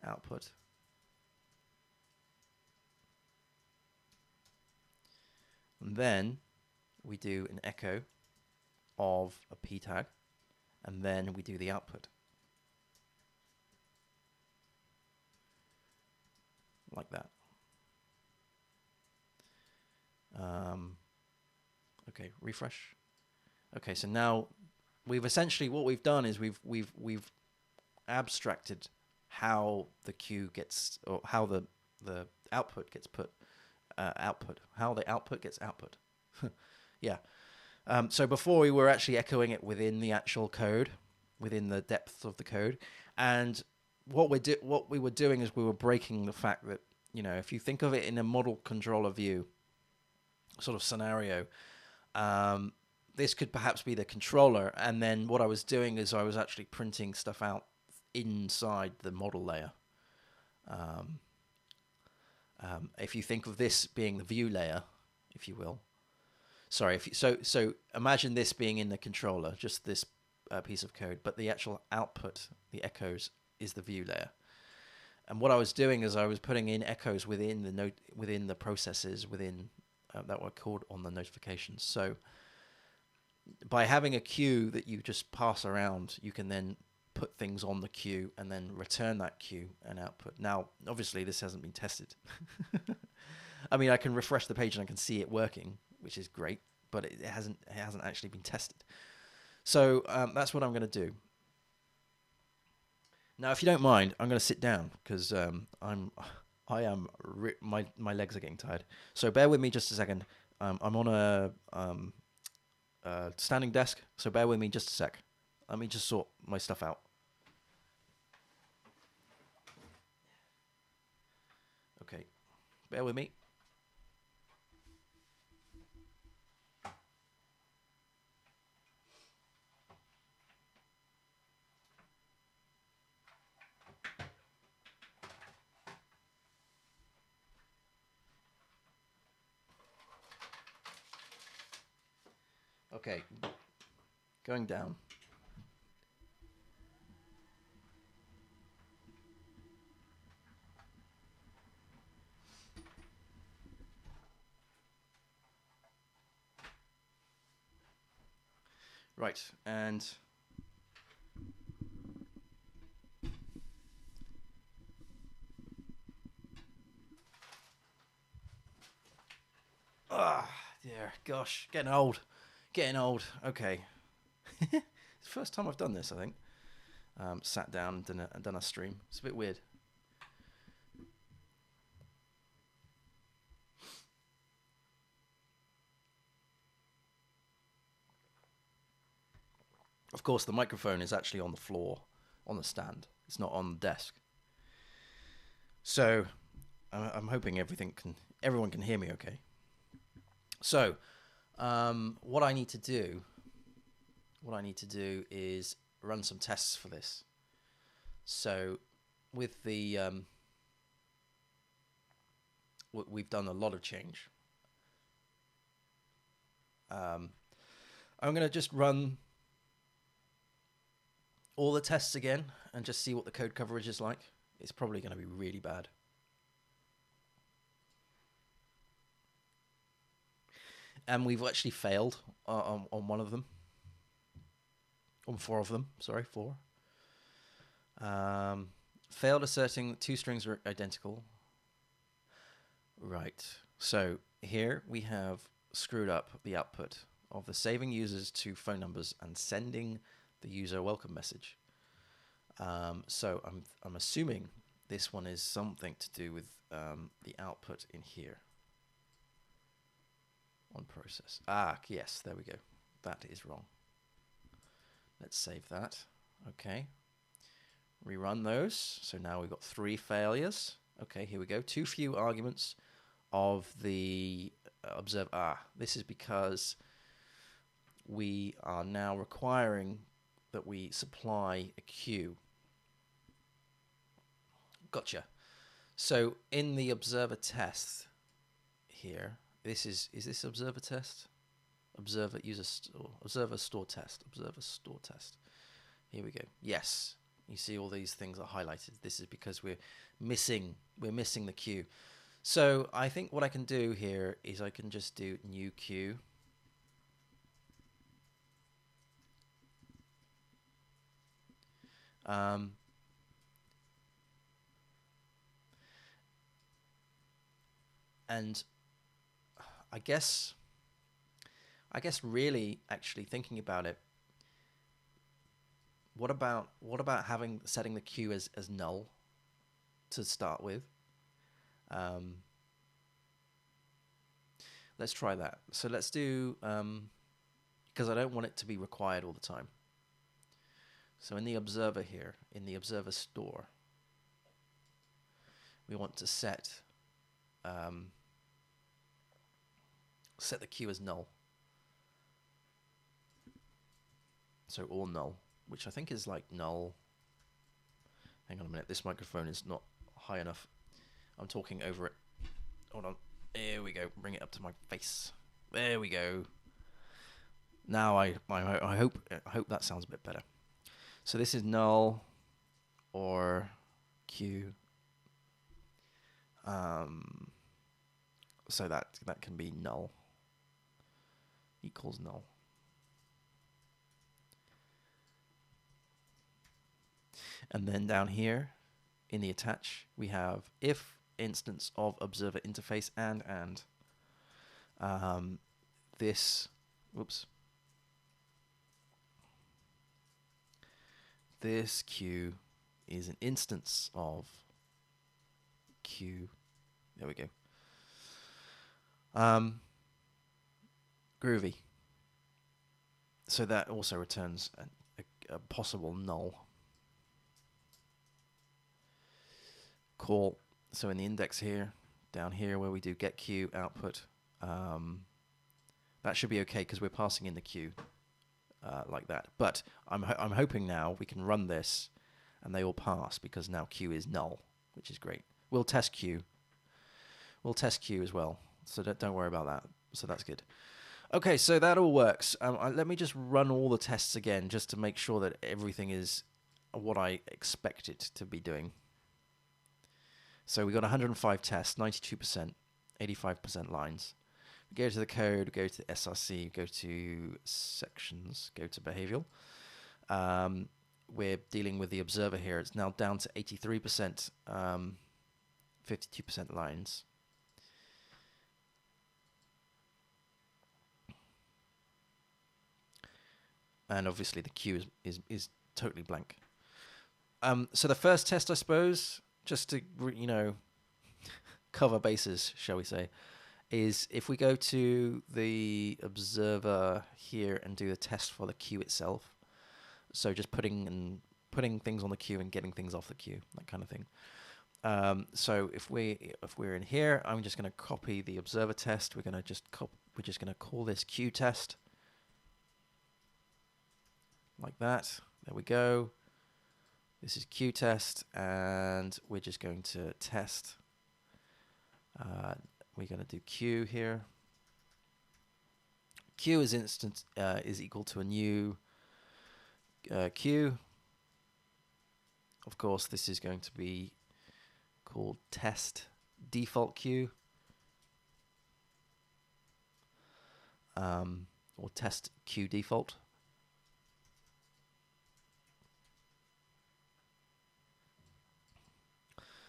output. And then we do an echo of a p tag, and then we do the output. Like that. Okay, refresh. Okay, so now we've essentially, what we've done is we've abstracted how the queue gets, or how the output gets put how the output gets output. Yeah. So before we were actually echoing it within the actual code, within the depth of the code, and what we were doing is we were breaking the fact that, you know, if you think of it in a model controller view sort of scenario, this could perhaps be the controller, and then what I was doing is I was actually printing stuff out inside the model layer. If you think of this being the view layer, if you will. Sorry, so imagine this being in the controller, just this piece of code, but the actual output, the echoes, is the view layer. And what I was doing is I was putting in echoes within the processes that were called on the notifications. So by having a queue that you just pass around, you can then put things on the queue and then return that queue and output. Now, obviously, this hasn't been tested. I mean, I can refresh the page and I can see it working, which is great, but it hasn't actually been tested. So that's what I'm going to do. Now, if you don't mind, I'm going to sit down because my legs are getting tired. So bear with me just a second. I'm on a standing desk, so bear with me just a sec. Let me just sort my stuff out. Okay, bear with me. Okay, going down. Right, and dear, gosh, getting old. Getting old. Okay. It's the first time I've done this, I think. Sat down and done a stream. It's a bit weird. Of course, the microphone is actually on the floor, on the stand. It's not on the desk. So, I'm hoping everyone can hear me okay. So, what I need to do is run some tests for this. So, with the we've done a lot of change. I'm going to just run all the tests again and just see what the code coverage is like. It's probably going to be really bad. And we've actually failed on one of them. On 4 of them. Sorry, 4. Failed asserting 2 strings are identical. Right. So here we have screwed up the output of the saving users to phone numbers and sending the user welcome message. So I'm assuming this one is something to do with the output in here on process. Yes, there we go. That is wrong. Let's save that. Okay. Rerun those. So now we've got 3 failures. Okay, here we go. Too few arguments of the observe. This is because we are now requiring that we supply a queue. Gotcha. So in the observer test here, this is this observer test? Observer user store, observer store test, observer store test. Here we go. Yes, you see all these things are highlighted. This is because we're missing the queue. So I think what I can do here is I can just do new queue. And I guess really actually thinking about it, what about setting the queue as null to start with? Let's try that. So let's do, because I don't want it to be required all the time. So in the observer here, in the observer store, we want to set the queue as null. So all null, which I think is like null. Hang on a minute, this microphone is not high enough. I'm talking over it. Hold on. There we go. Bring it up to my face. There we go. Now I hope that sounds a bit better. So this is null or queue. So that can be null equals null. And then down here in the attach, we have if instance of observer interface and this, whoops, this queue is an instance of queue. There we go. Groovy. So that also returns a possible null. Cool. So in the index here, down here where we do get queue output, that should be okay because we're passing in the queue like that. But I'm hoping now we can run this and they all pass because now queue is null, which is great. We'll test queue. We'll test queue as well. So don't worry about that. So that's good. Okay, so that all works. Let me just run all the tests again just to make sure that everything is what I expect it to be doing. So we got 105 tests, 92%, 85% lines, Go to the code, go to src, go to sections, go to behavioral. We're dealing with the observer here. It's now down to 83%, 52% lines. And obviously the queue is totally blank. So the first test, I suppose, just to cover bases, shall we say, is if we go to the observer here and do the test for the queue itself. So just putting things on the queue and getting things off the queue, that kind of thing. So if we're in here, I'm just going to copy the observer test. We're just going to call this queue test, like that. There we go. This is queue test, and we're just going to test. We're going to do queue here. Queue is is equal to a new queue. Of course, this is going to be called test default queue, or test queue default.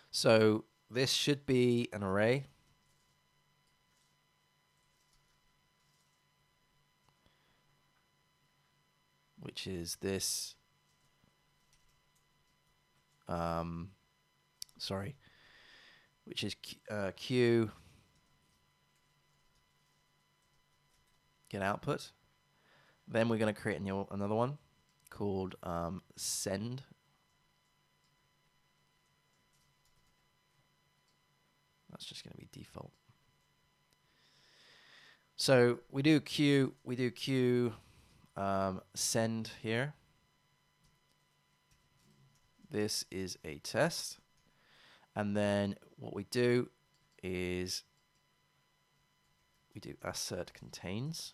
So this should be an array. Which is this, which is queue get output. Then we're going to create another one called send. That's just going to be default. So we do queue send here. This is a test. And then what we do is we do assert contains,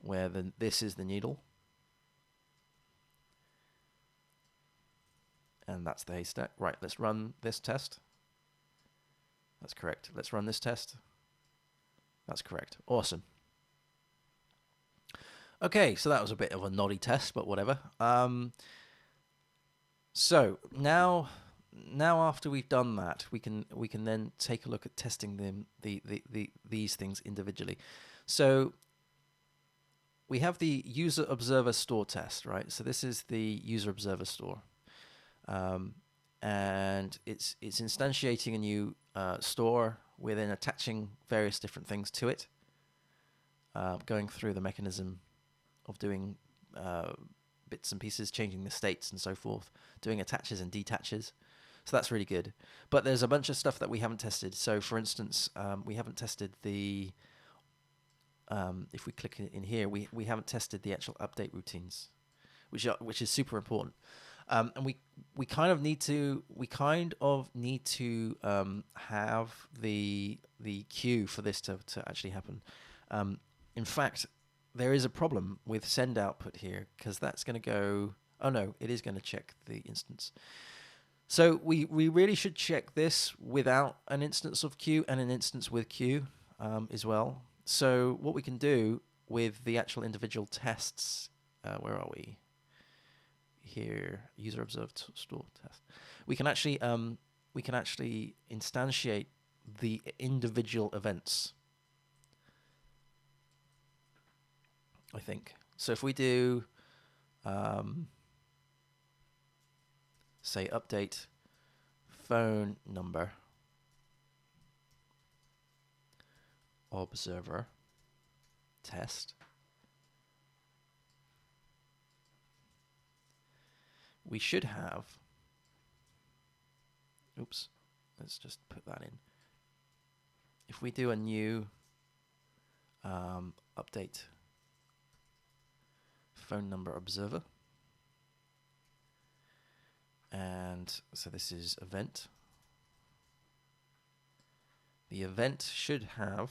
where this is the needle. And that's the haystack. Right, let's run this test. That's correct. Let's run this test. That's correct. Awesome. Okay, so that was a bit of a noddy test, but whatever. So now after we've done that, we can then take a look at testing these things individually. So we have the user observer store test, right? So this is the user observer store, and it's instantiating a new store within attaching various different things to it, going through the mechanism of doing bits and pieces, changing the states and so forth, doing attaches and detaches. So that's really good. But there's a bunch of stuff that we haven't tested. So for instance, we haven't tested the, if we click in here, we haven't tested the actual update routines, which is super important. And we kind of need to have the queue for this to actually happen. In fact, there is a problem with send output here, because that's going to go, oh no, it is going to check the instance. So we really should check this without an instance of queue and an instance with queue as well. So what we can do with the actual individual tests, where are we? Here, user observed store test. We can actually instantiate the individual events, I think. So if we do, say, update phone number observer test, we should have, oops, let's just put that in. If we do a new update phone number observer, and so this is event. The event should have,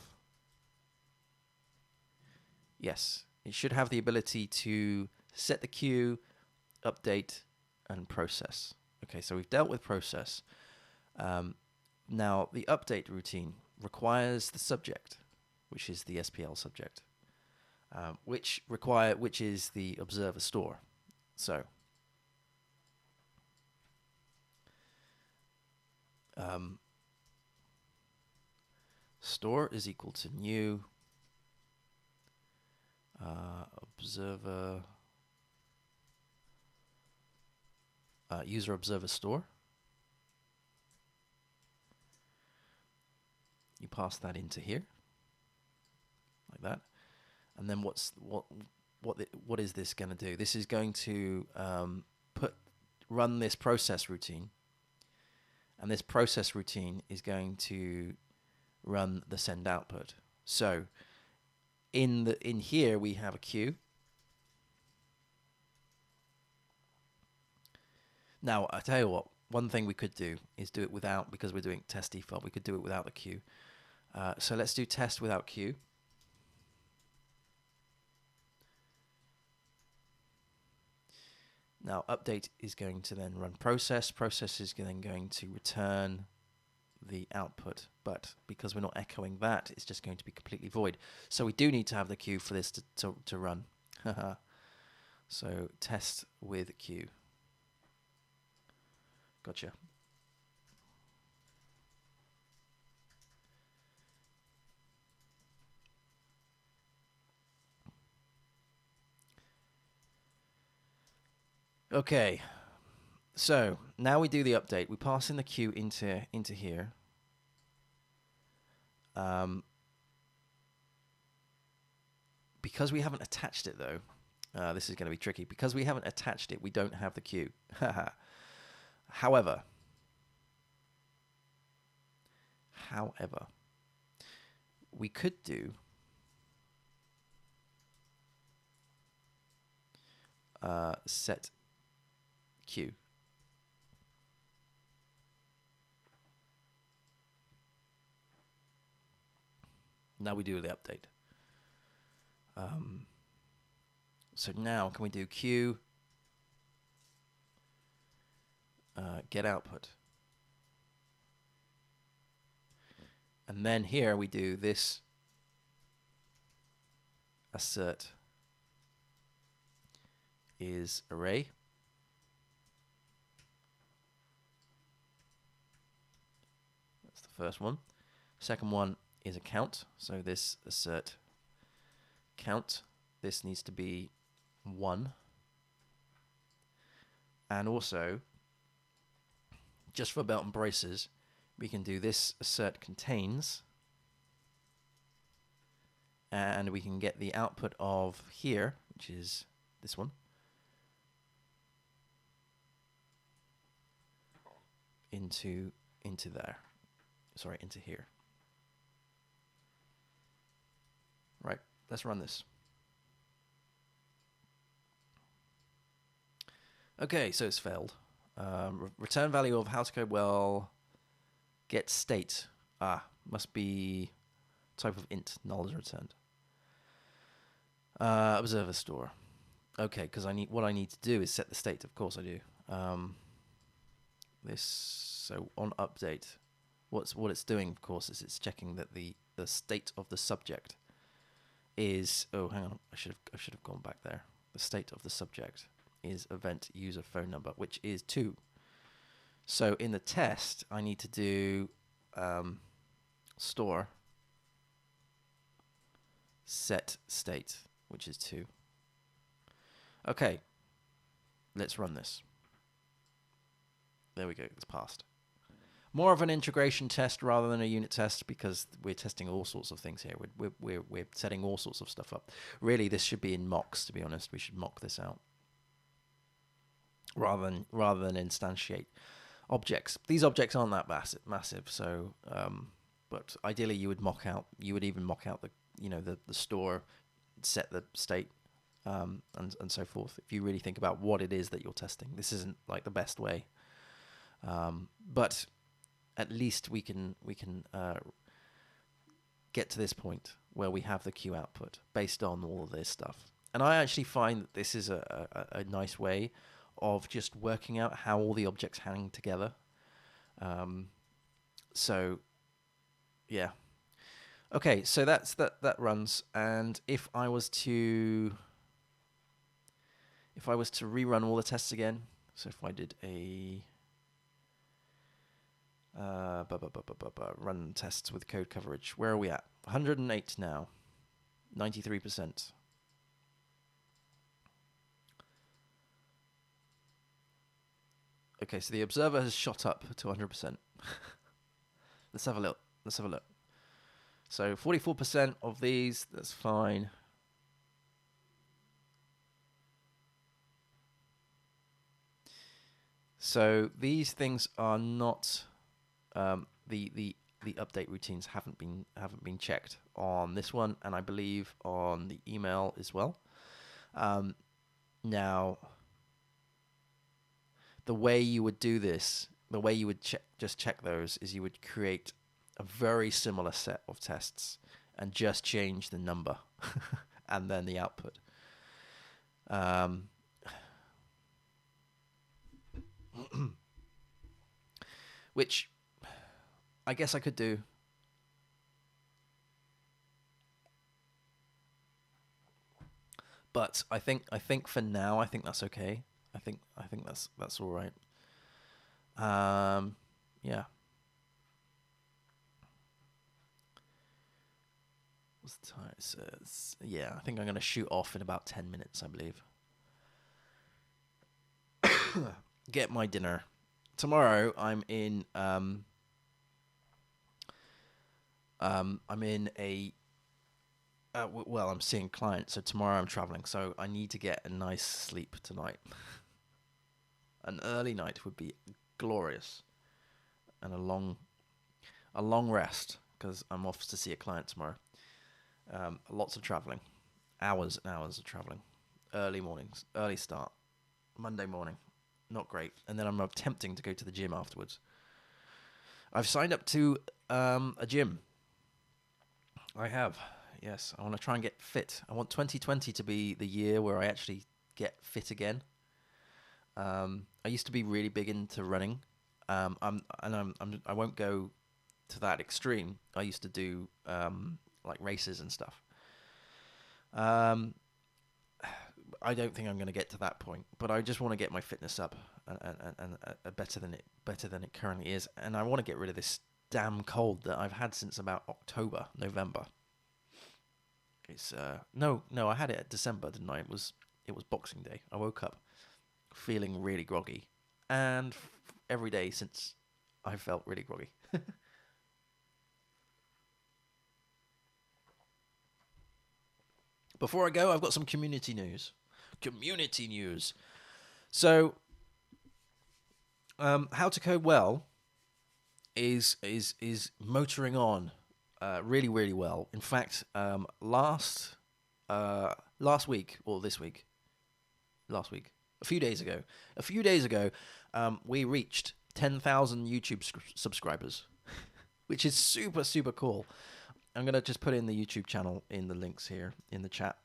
yes, it should have the ability to set the queue, update, and process. Okay, so we've dealt with process. Now the update routine. requires the subject, which is the SPL subject, which is the observer store. So store is equal to new observer user observer store. You pass that into here, like that, and then what is this going to do? This is going to run this process routine, and this process routine is going to run the send output. So in here we have a queue. Now I tell you what, one thing we could do is do it without, because we're doing test default, we could do it without the queue. So let's do test without queue. Now update is going to then run process. Process is then going to return the output, but because we're not echoing that, it's just going to be completely void. So we do need to have the queue for this to run. So test with queue. Gotcha. Okay, so now we do the update. We pass in the queue into here. Because we haven't attached it though, this is going to be tricky. Because we haven't attached it, we don't have the queue. However, we could do set queue. Now we do the update. So now can we do queue get output, and then here we do this assert is array. That's the first one. Second one is a count. So this assert count, this needs to be 1. And also, just for belt and braces, we can do this assert contains, and we can get the output of here, which is this one, into there. Sorry, into here. Right, let's run this. Okay, so it's failed. Return value of how to code well. Get state. Must be type of int. Null is returned. Observer store. Okay, because what I need to do is set the state. Of course I do. So on update, what it's doing, of course, is it's checking that the state of the subject is. Oh, hang on. I should have gone back there. The state of the subject is event user phone number, which is 2. So in the test, I need to do store set state, which is 2. Okay, let's run this. There we go, it's passed. More of an integration test rather than a unit test, because we're testing all sorts of things here. We're setting all sorts of stuff up. Really, this should be in mocks, to be honest. We should mock this out rather than instantiate objects. These objects aren't that massive. So, but ideally, you would even mock out the store, set the state, and so forth. If you really think about what it is that you're testing, this isn't like the best way, but at least we can get to this point where we have the queue output based on all of this stuff. And I actually find that this is a nice way of just working out how all the objects hang together. So, yeah, Okay, so that runs, and if I was to rerun all the tests again, so if I did a run tests with code coverage, where are we at? 108 now, 93%. Okay, so the observer has shot up to 100%. Let's have a look. So 44% of these, that's fine. So these things are not the update routines haven't been checked on this one, and I believe on the email as well. Now, the way you would do this, the way you would just check those, is you would create a very similar set of tests and just change the number and then the output. Which I guess I could do. But I think for now, I think that's okay. I think that's all right. Yeah. What's the time? Yeah, I think I'm going to shoot off in about 10 minutes, I believe. Get my dinner. Tomorrow I'm in I'm in a well, I'm seeing clients, so tomorrow I'm traveling, so I need to get a nice sleep tonight. An early night would be glorious, and a long rest, because I'm off to see a client tomorrow. Lots of traveling, hours and hours of traveling, early mornings, early start, Monday morning, not great, and then I'm attempting to go to the gym afterwards. I've signed up to a gym. I have. Yes, I want to try and get fit. I want 2020 to be the year where I actually get fit again. I used to be really big into running. I won't go to that extreme. I used to do like races and stuff. I don't think I'm going to get to that point, but I just want to get my fitness up and better than it currently is, and I want to get rid of this damn cold that I've had since about November. It's no, I had it at December, didn't I? It was Boxing Day. I woke up feeling really groggy, and every day since I felt really groggy. Before I go, I've got some community news. So, How to Code Well is motoring on really, really well. In fact, last week, or this week, last week, a few days ago, we reached 10,000 YouTube subscribers, which is super, super cool. I'm going to just put in the YouTube channel in the links here in the chat.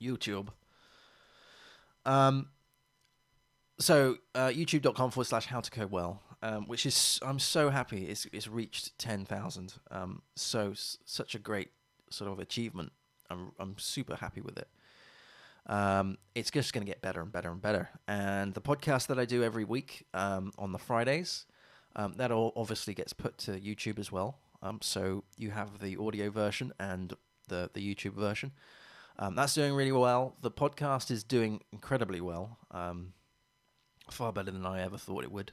YouTube. So youtube.com/howtocodewell, which is, I'm so happy it's reached 10,000. Such a great sort of achievement. I'm super happy with it. It's just going to get better and better and better. And the podcast that I do every week on the Fridays, that all obviously gets put to YouTube as well. So you have the audio version and the YouTube version. That's doing really well. The podcast is doing incredibly well. Far better than I ever thought it would.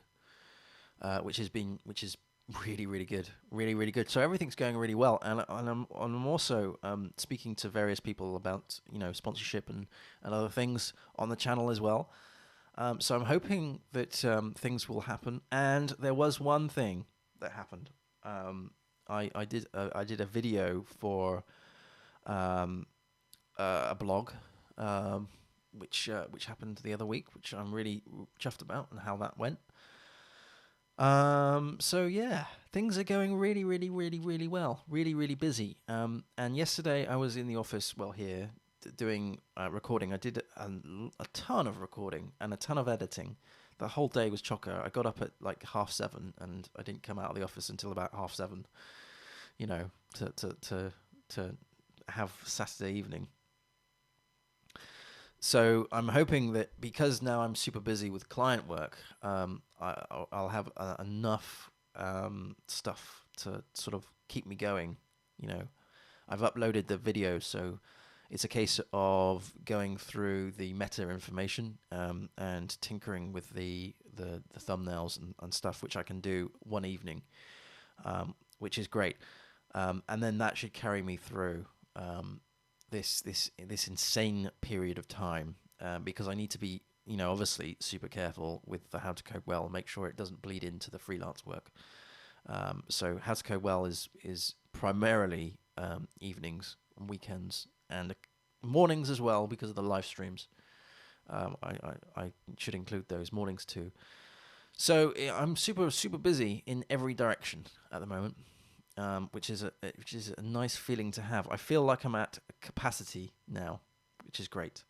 Which is really, really good. Really, really good. So everything's going really well. And I'm also speaking to various people about, sponsorship and other things on the channel as well. So I'm hoping that things will happen. And there was one thing that happened. I did a video for a blog, which happened the other week, which I'm really chuffed about and how that went. So yeah, things are going really, really, really, really well. Really, really busy. And yesterday I was in the office, here, doing recording. I did a ton of recording and a ton of editing. The whole day was chocker. I got up at like 7:30, and I didn't come out of the office until about 7:30. you know, to have Saturday evening. So I'm hoping that because now I'm super busy with client work, I'll have enough stuff to sort of keep me going. You know, I've uploaded the video, so it's a case of going through the meta information and tinkering with the thumbnails and stuff, which I can do one evening, which is great. And then that should carry me through this insane period of time, because I need to be, you know, obviously super careful with the How to Code Well, make sure it doesn't bleed into the freelance work. So How to Code Well is primarily evenings and weekends and mornings as well, because of the live streams. I should include those mornings too. So I'm super busy in every direction at the moment. Which is a nice feeling to have. I feel like I'm at capacity now, which is great.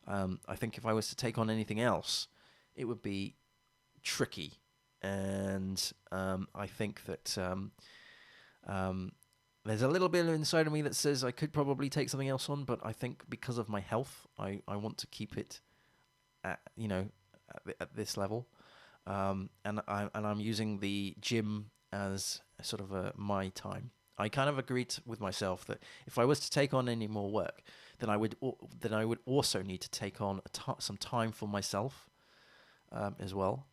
I think if I was to take on anything else, it would be tricky, and I think that there's a little bit inside of me that says I could probably take something else on, but I think because of my health, I want to keep it at, you know, at this level, and I'm using the gym as sort of my time. I kind of agreed with myself that if I was to take on any more work, then I would also need to take on some time for myself as well.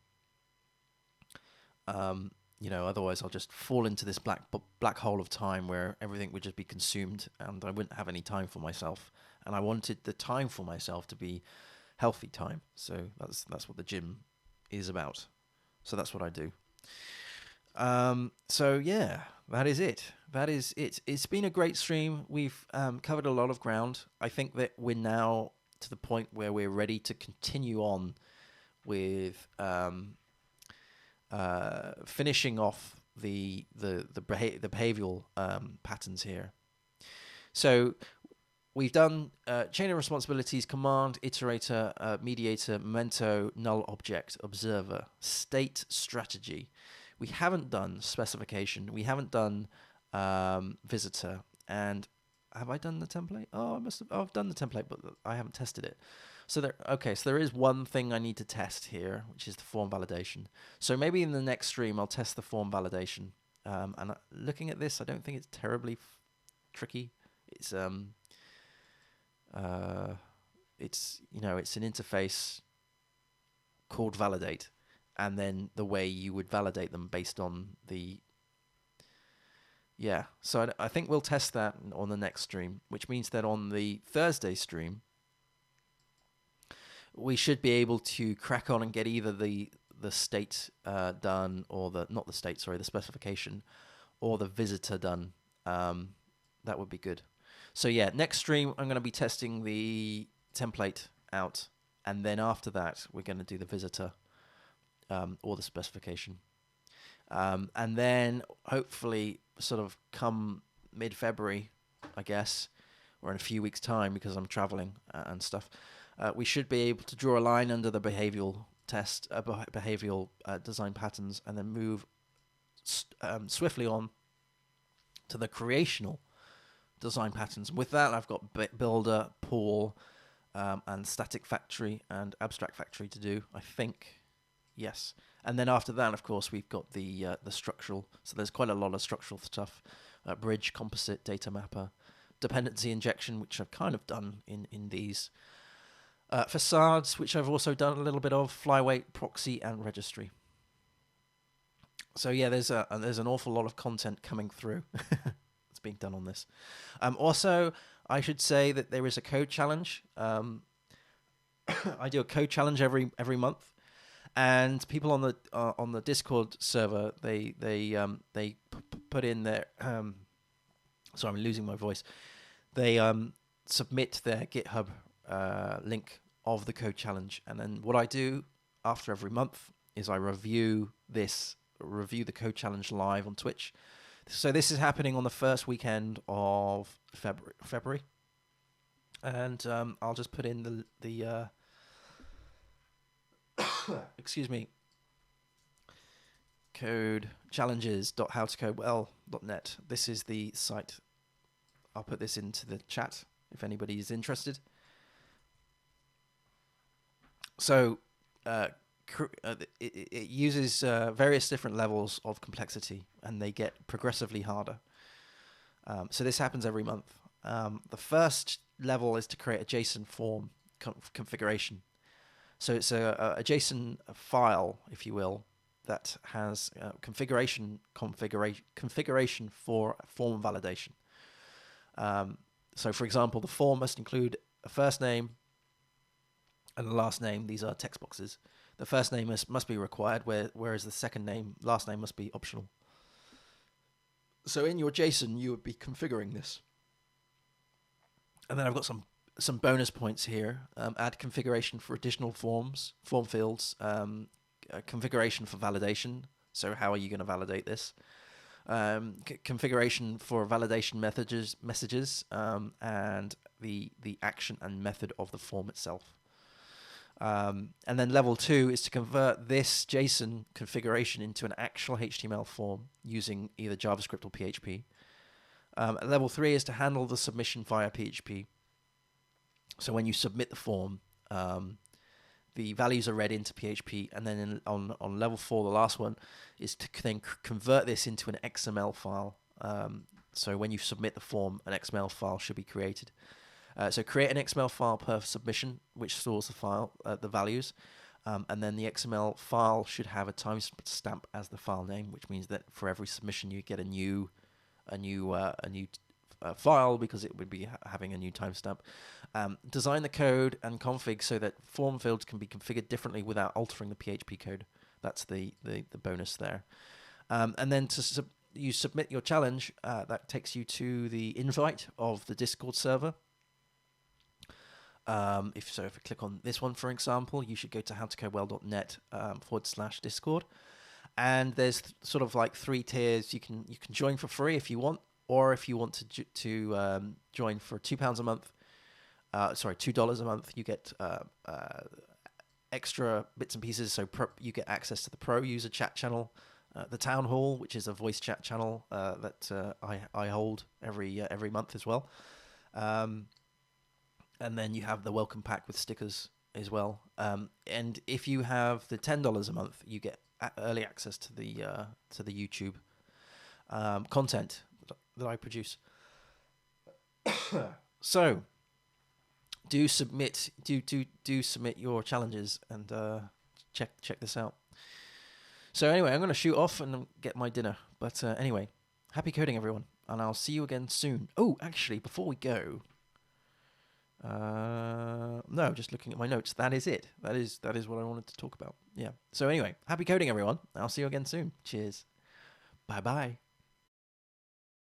You know, otherwise I'll just fall into this black hole of time where everything would just be consumed, and I wouldn't have any time for myself. And I wanted the time for myself to be healthy time. So that's what the gym is about. So that's what I do. So yeah, that is it. It's been a great stream. We've covered a lot of ground. I think that we're now to the point where we're ready to continue on with finishing off the behavioral patterns here. So we've done chain of responsibilities, command, iterator, mediator, memento, null object, observer, state, strategy. We haven't done specification. We haven't done visitor. And have I done the template? Oh, I've done the template, but I haven't tested it. So there is one thing I need to test here, which is the form validation. So maybe in the next stream I'll test the form validation. And looking at this, I don't think it's terribly tricky. It's it's an interface called validate, and then the way you would validate them based on the... Yeah, so I think we'll test that on the next stream, which means that on the Thursday stream, we should be able to crack on and get either the state done, or the specification, or the visitor done. That would be good. So yeah, next stream, I'm going to be testing the template out, and then after that, we're going to do the visitor or the specification. And then hopefully sort of come mid-February, I guess, or in a few weeks' time, because I'm traveling and stuff, we should be able to draw a line under the behavioral test, behavioral design patterns, and then move swiftly on to the creational design patterns. With that, I've got builder, pool, and static factory and abstract factory to do, I think. Yes. And then after that, of course, we've got the structural. So there's quite a lot of structural stuff. Bridge, composite, data mapper, dependency injection, which I've kind of done in these. Facades, which I've also done a little bit of. Flyweight, proxy, and registry. So yeah, there's an awful lot of content coming through. It's being done on this. Also, I should say that there is a code challenge. I do a code challenge every month. And people on the Discord server, they put in their sorry, I'm losing my voice. They submit their GitHub link of the code challenge, and then what I do after every month is I review the code challenge live on Twitch. So this is happening on the first weekend of February, and I'll just put in the excuse me, code challenges.howtocodewell.net. This is the site. I'll put this into the chat if anybody is interested. So it uses various different levels of complexity, and they get progressively harder. So this happens every month. The first level is to create a JSON form configuration. So it's a JSON file, if you will, that has configuration for form validation. So, for example, the form must include a first name and a last name. These are text boxes. The first name must be required, whereas the last name must be optional. So in your JSON, you would be configuring this. And then I've got some bonus points here. Add configuration for additional form fields, configuration for validation. So how are you going to validate this? Configuration for validation messages, and the action and method of the form itself. And then level 2 is to convert this JSON configuration into an actual HTML form using either JavaScript or PHP. Level 3 is to handle the submission via PHP. So when you submit the form, the values are read into PHP, and then on level 4, the last one, is to then convert this into an XML file. So when you submit the form, an XML file should be created. So create an XML file per submission, which stores the values, and then the XML file should have a timestamp as the file name, which means that for every submission you get a new file, because it would be having a new timestamp. Design the code and config so that form fields can be configured differently without altering the PHP code. That's the bonus there. And then you submit your challenge. That takes you to the invite of the Discord server. If I click on this one, for example, you should go to howtocodewell.net /Discord. And there's sort of like 3 tiers. You can join for free if you want, or if you want to join for £2 a month, $2 a month, you get extra bits and pieces. So you get access to the pro user chat channel, the town hall, which is a voice chat channel that I hold every month as well. And then you have the welcome pack with stickers as well. And if you have the $10 a month, you get early access to the YouTube content that I produce. So do submit your challenges and check this out. So anyway, I'm going to shoot off and get my dinner. But anyway, happy coding, everyone, and I'll see you again soon. Oh, actually, before we go, no, just looking at my notes. That is it. That is what I wanted to talk about. Yeah. So anyway, happy coding, everyone. I'll see you again soon. Cheers. Bye bye.